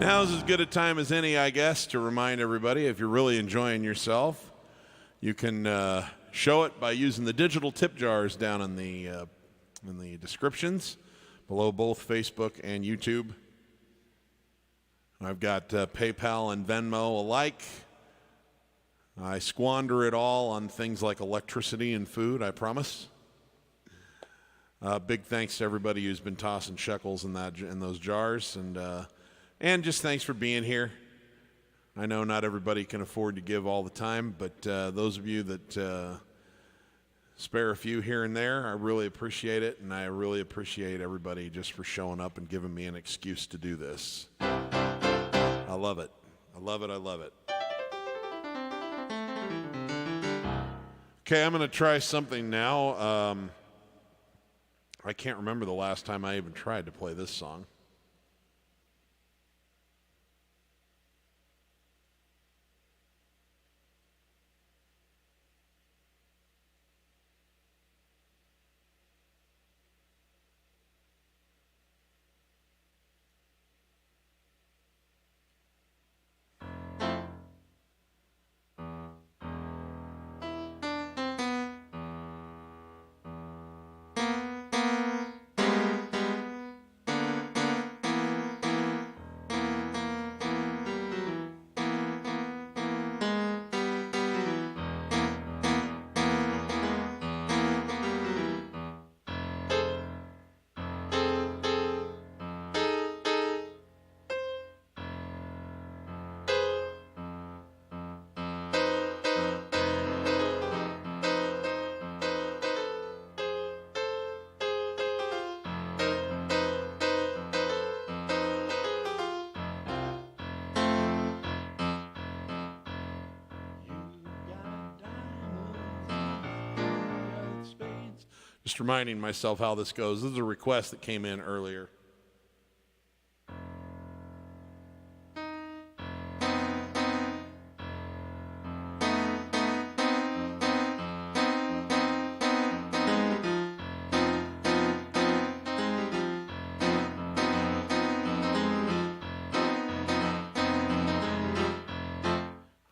Now's as good a time as any, I guess, to remind everybody, if you're really enjoying yourself, you can show it by using the digital tip jars down in the descriptions below both Facebook and YouTube. I've got PayPal and Venmo alike. I squander it all on things like electricity and food, I promise. Big thanks to everybody who's been tossing shekels in those jars, and just thanks for being here. I know not everybody can afford to give all the time, but those of you that spare a few here and there, I really appreciate it, and I really appreciate everybody just for showing up and giving me an excuse to do this. I love it. I love it. I love it. Okay, I'm going to try something now. I can't remember the last time I even tried to play this song. Just reminding myself how this goes. This is a request that came in earlier.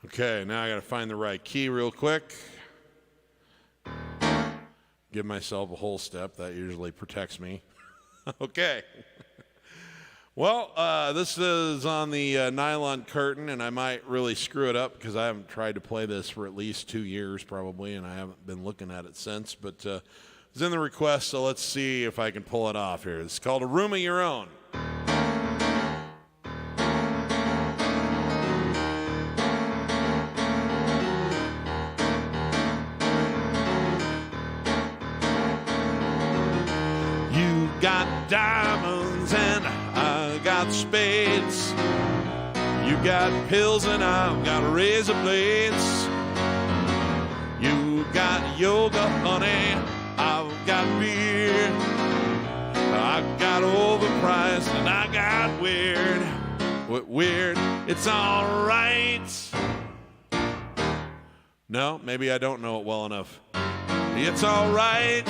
Okay, now I got to find the right key real quick. Give myself a whole step. That usually protects me. Okay. Well, this is on the nylon curtain, and I might really screw it up because I haven't tried to play this for at least 2 years probably, and I haven't been looking at it since. But it's in the request, so let's see if I can pull it off here. It's called A Room of Your Own. Got diamonds and I got spades. You got pills and I've got razor blades. You got yoga, honey, I've got beer. I got overpriced and I got weird. What weird? It's all right. No, maybe I don't know it well enough. It's all right.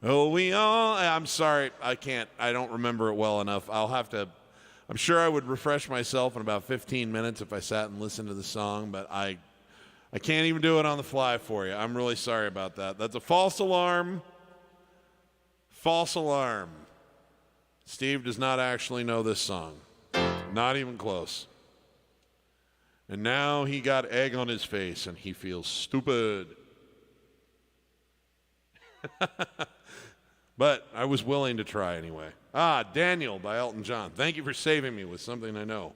Oh, I'm sorry, I don't remember it well enough. I'm sure I would refresh myself in about 15 minutes if I sat and listened to the song, but I can't even do it on the fly for you. I'm really sorry about that. That's a false alarm. False alarm. Steve does not actually know this song. Not even close. And now he got egg on his face and he feels stupid. But I was willing to try anyway. Daniel by Elton John. Thank you for saving me with something I know.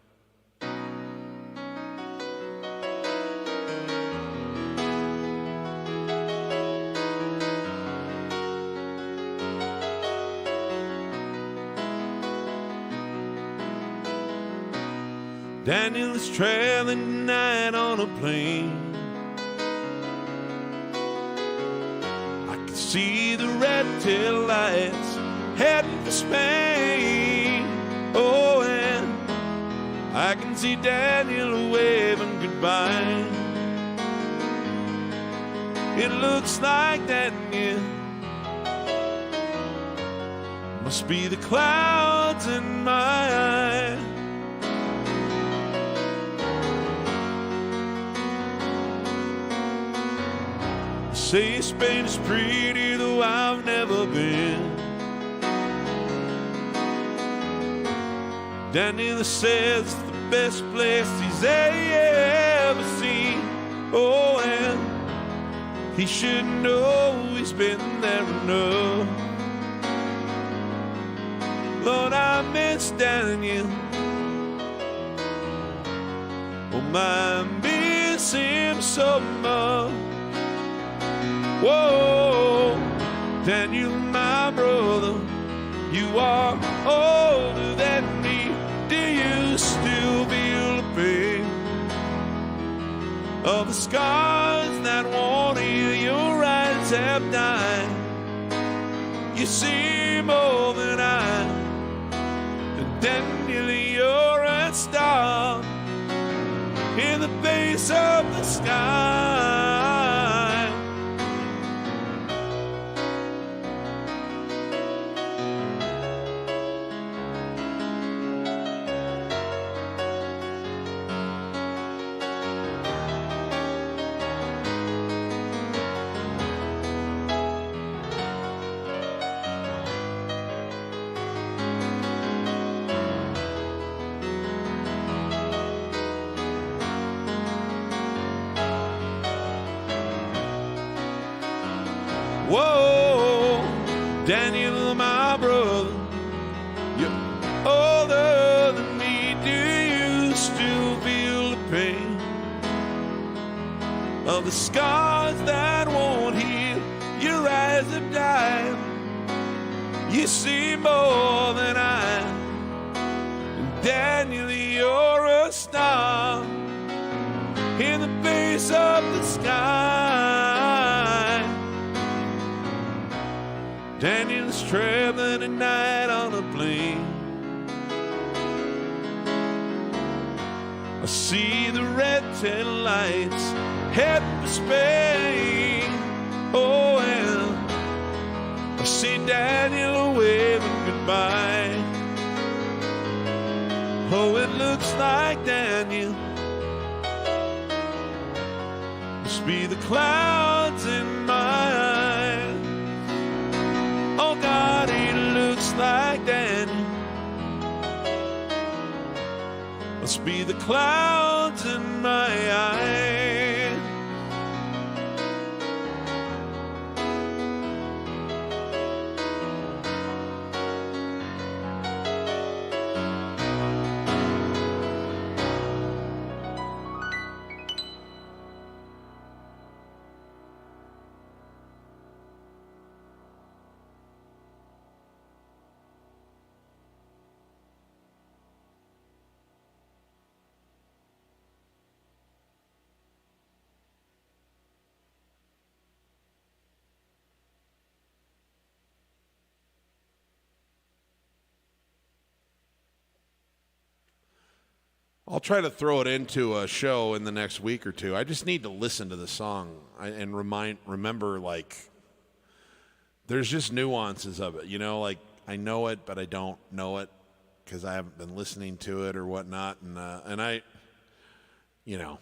Daniel is traveling tonight on a plane. See the red tail lights heading for Spain. Oh, and I can see Daniel waving goodbye. It looks like Daniel Must be the clouds in my eyes. Say Spain is pretty, though I've never been. Daniel says it's the best place he's ever seen. Oh, and he should know he's been there enough. Lord, I miss Daniel. Oh, I miss him so much. Whoa, Daniel, my brother, you are older than me. Do you still feel the pain of the scars that won't heal? Your eyes have died. You see more than I. And Daniel, you're a star in the face of the sky. Whoa, Daniel, my brother, you're older than me. Do you still feel the pain of the scars that won't heal? Your eyes have died. You see more than I. And Daniel, you're a star in the face of the sky. Daniel's traveling at night on a plane. I see the red tail lights head for Spain. Oh, and I see Daniel waving goodbye. Oh, it looks like Daniel must be the clouds in my eyes. Oh God, he looks like Daniel. Must be the clouds in my eyes. I'll try to throw it into a show in the next week or two. I just need to listen to the song and remember, like, there's just nuances of it. You know, like, I know it, but I don't know it because I haven't been listening to it or whatnot. And I, you know,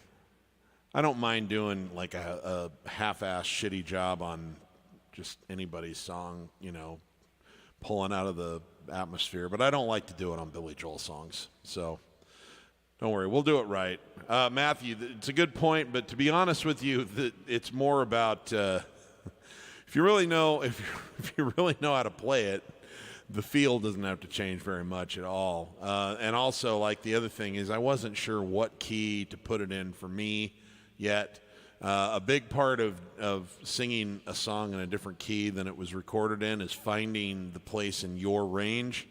I don't mind doing, like, a half-ass shitty job on just anybody's song, you know, pulling out of the atmosphere. But I don't like to do it on Billy Joel songs, so... Don't worry, we'll do it right. Matthew, it's a good point, but to be honest with you, it's more about if you really know how to play it, the feel doesn't have to change very much at all. And also, like, the other thing is I wasn't sure what key to put it in for me yet. A big part of singing a song in a different key than it was recorded in is finding the place in your range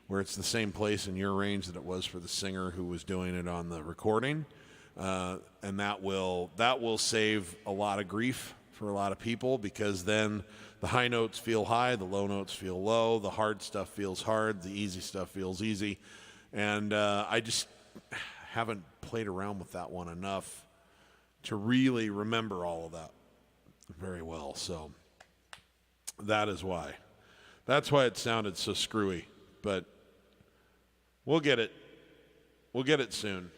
where it's the same place in your range that it was for the singer who was doing it on the recording. And that will save a lot of grief for a lot of people, because then the high notes feel high, the low notes feel low, the hard stuff feels hard, the easy stuff feels easy. And I just haven't played around with that one enough to really remember all of that very well. So that is why. That's why it sounded so screwy. But we'll get it. We'll get it soon.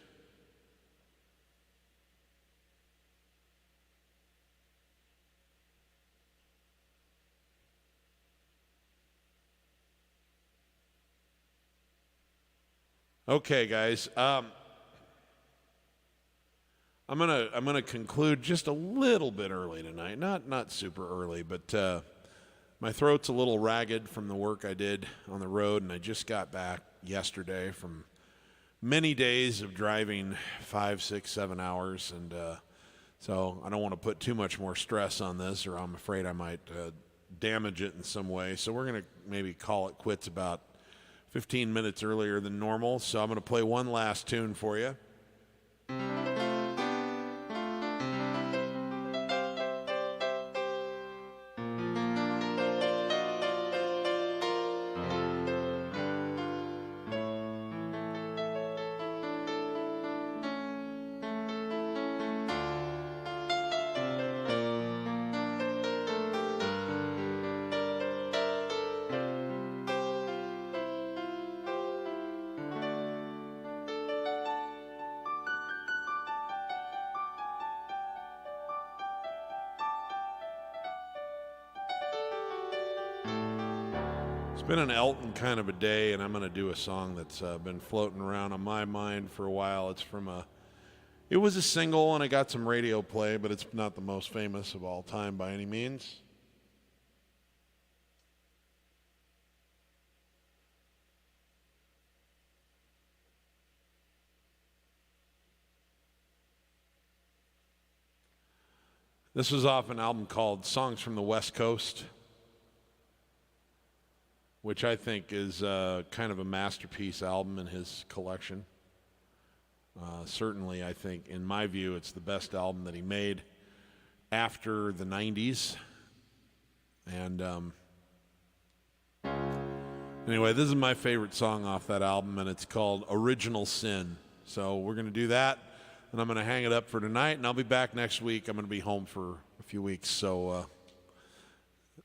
Okay, guys. I'm gonna conclude just a little bit early tonight. Not super early, but my throat's a little ragged from the work I did on the road, and I just got back yesterday from many days of driving 5, 6, 7 hours, and so I don't want to put too much more stress on this, or I'm afraid I might damage it in some way. So we're gonna maybe call it quits about 15 minutes earlier than normal. So I'm going to play one last tune for you. It's been an Elton kind of a day, and I'm going to do a song that's been floating around on my mind for a while. It was a single, and it got some radio play, but it's not the most famous of all time by any means. This was off an album called Songs from the West Coast, which I think is kind of a masterpiece album in his collection. Certainly, I think, in my view, it's the best album that he made after the 90s. And anyway, this is my favorite song off that album, and it's called Original Sin. So we're going to do that, and I'm going to hang it up for tonight, and I'll be back next week. I'm going to be home for a few weeks, so...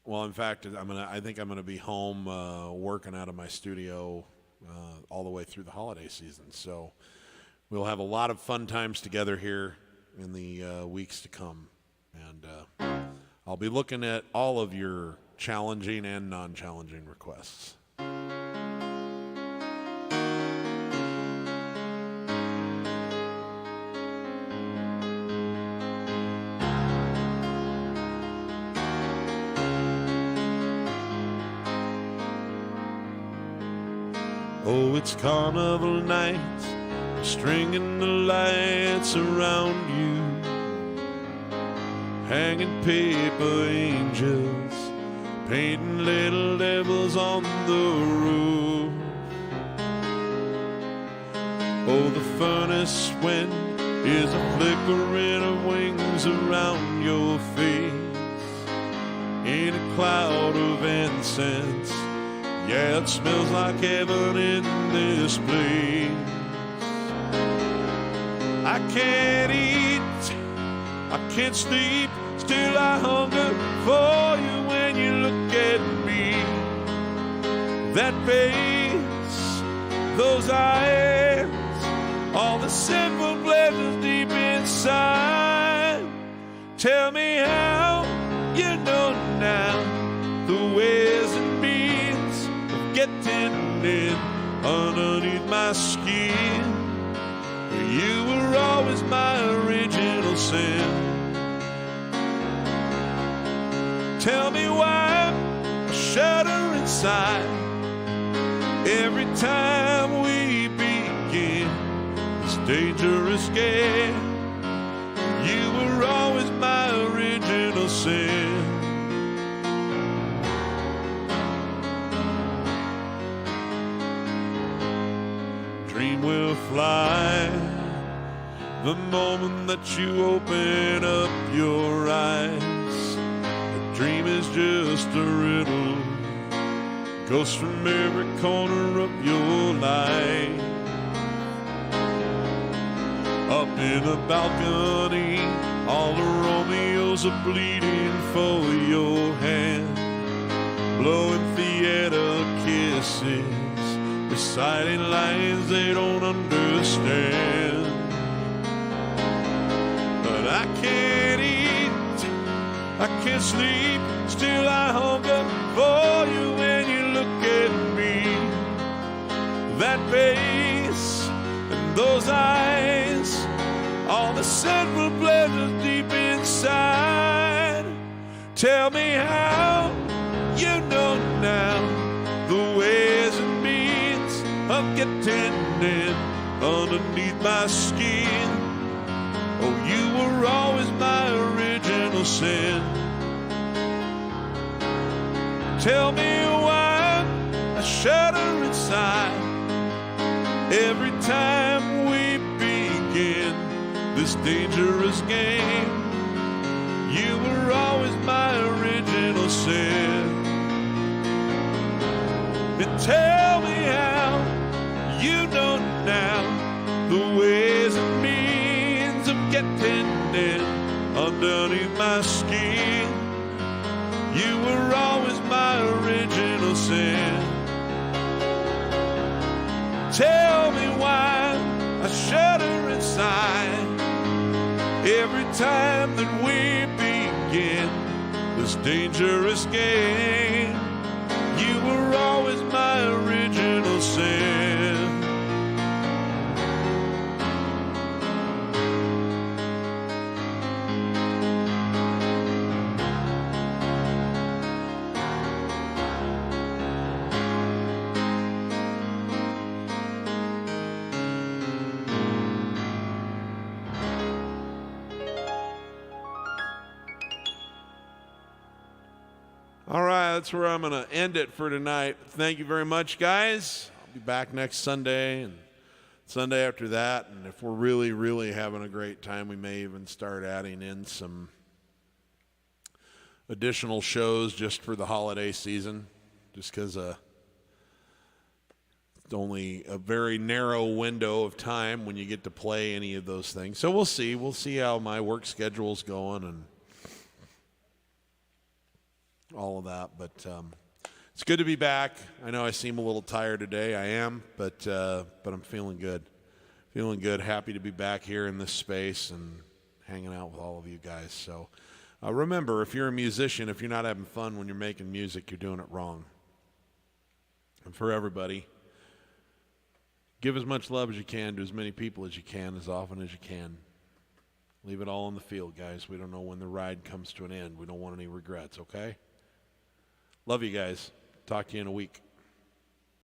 well, in fact, I think I'm gonna be home working out of my studio all the way through the holiday season. So we'll have a lot of fun times together here in the weeks to come, and I'll be looking at all of your challenging and non-challenging requests. Oh, it's carnival night, stringing the lights around you, hanging paper angels, painting little devils on the roof. Oh, the furnace wind is a flickering of wings around your face, in a cloud of incense. Yeah, it smells like heaven in this place. I can't eat, I can't sleep, still I hunger for you when you look at me. That face, those eyes, all the simple pleasures deep inside. Tell me how you know now the ways and means getting in underneath my skin. You were always my original sin. Tell me why I shudder inside every time we begin this dangerous game. You were always my original sin. Dream will fly the moment that you open up your eyes. A dream is just a riddle, goes from every corner of your life. Up in a balcony, all the Romeos are bleeding for your hand, blowing the faces, reciting lines they don't understand. But I can't eat, I can't sleep, still I hunger for you when you look at me. That face and those eyes, all the central pleasures deep inside. Tell me how you know now the ways and means of getting in underneath my skin. Oh, you were always my original sin. Tell me why I shudder inside every time we begin this dangerous game. You were always my original sin. And tell me how you know now the ways and means of getting in underneath my skin. You were always my original sin. Tell me why I shudder inside every time that we begin this dangerous game. You were always my original sin. All right, that's where I'm going to end it for tonight. Thank you very much, guys. I'll be back next Sunday and Sunday after that. And if we're really, really having a great time, we may even start adding in some additional shows just for the holiday season, just because it's only a very narrow window of time when you get to play any of those things. So we'll see. We'll see how my work schedule's going and all of that, but it's good to be back. I know I seem a little tired today. I am, but I'm feeling good. Feeling good. Happy to be back here in this space and hanging out with all of you guys. So remember, if you're a musician, if you're not having fun when you're making music, you're doing it wrong. And for everybody, give as much love as you can to as many people as you can, as often as you can. Leave it all in the field, guys. We don't know when the ride comes to an end. We don't want any regrets, okay? Love you guys. Talk to you in a week.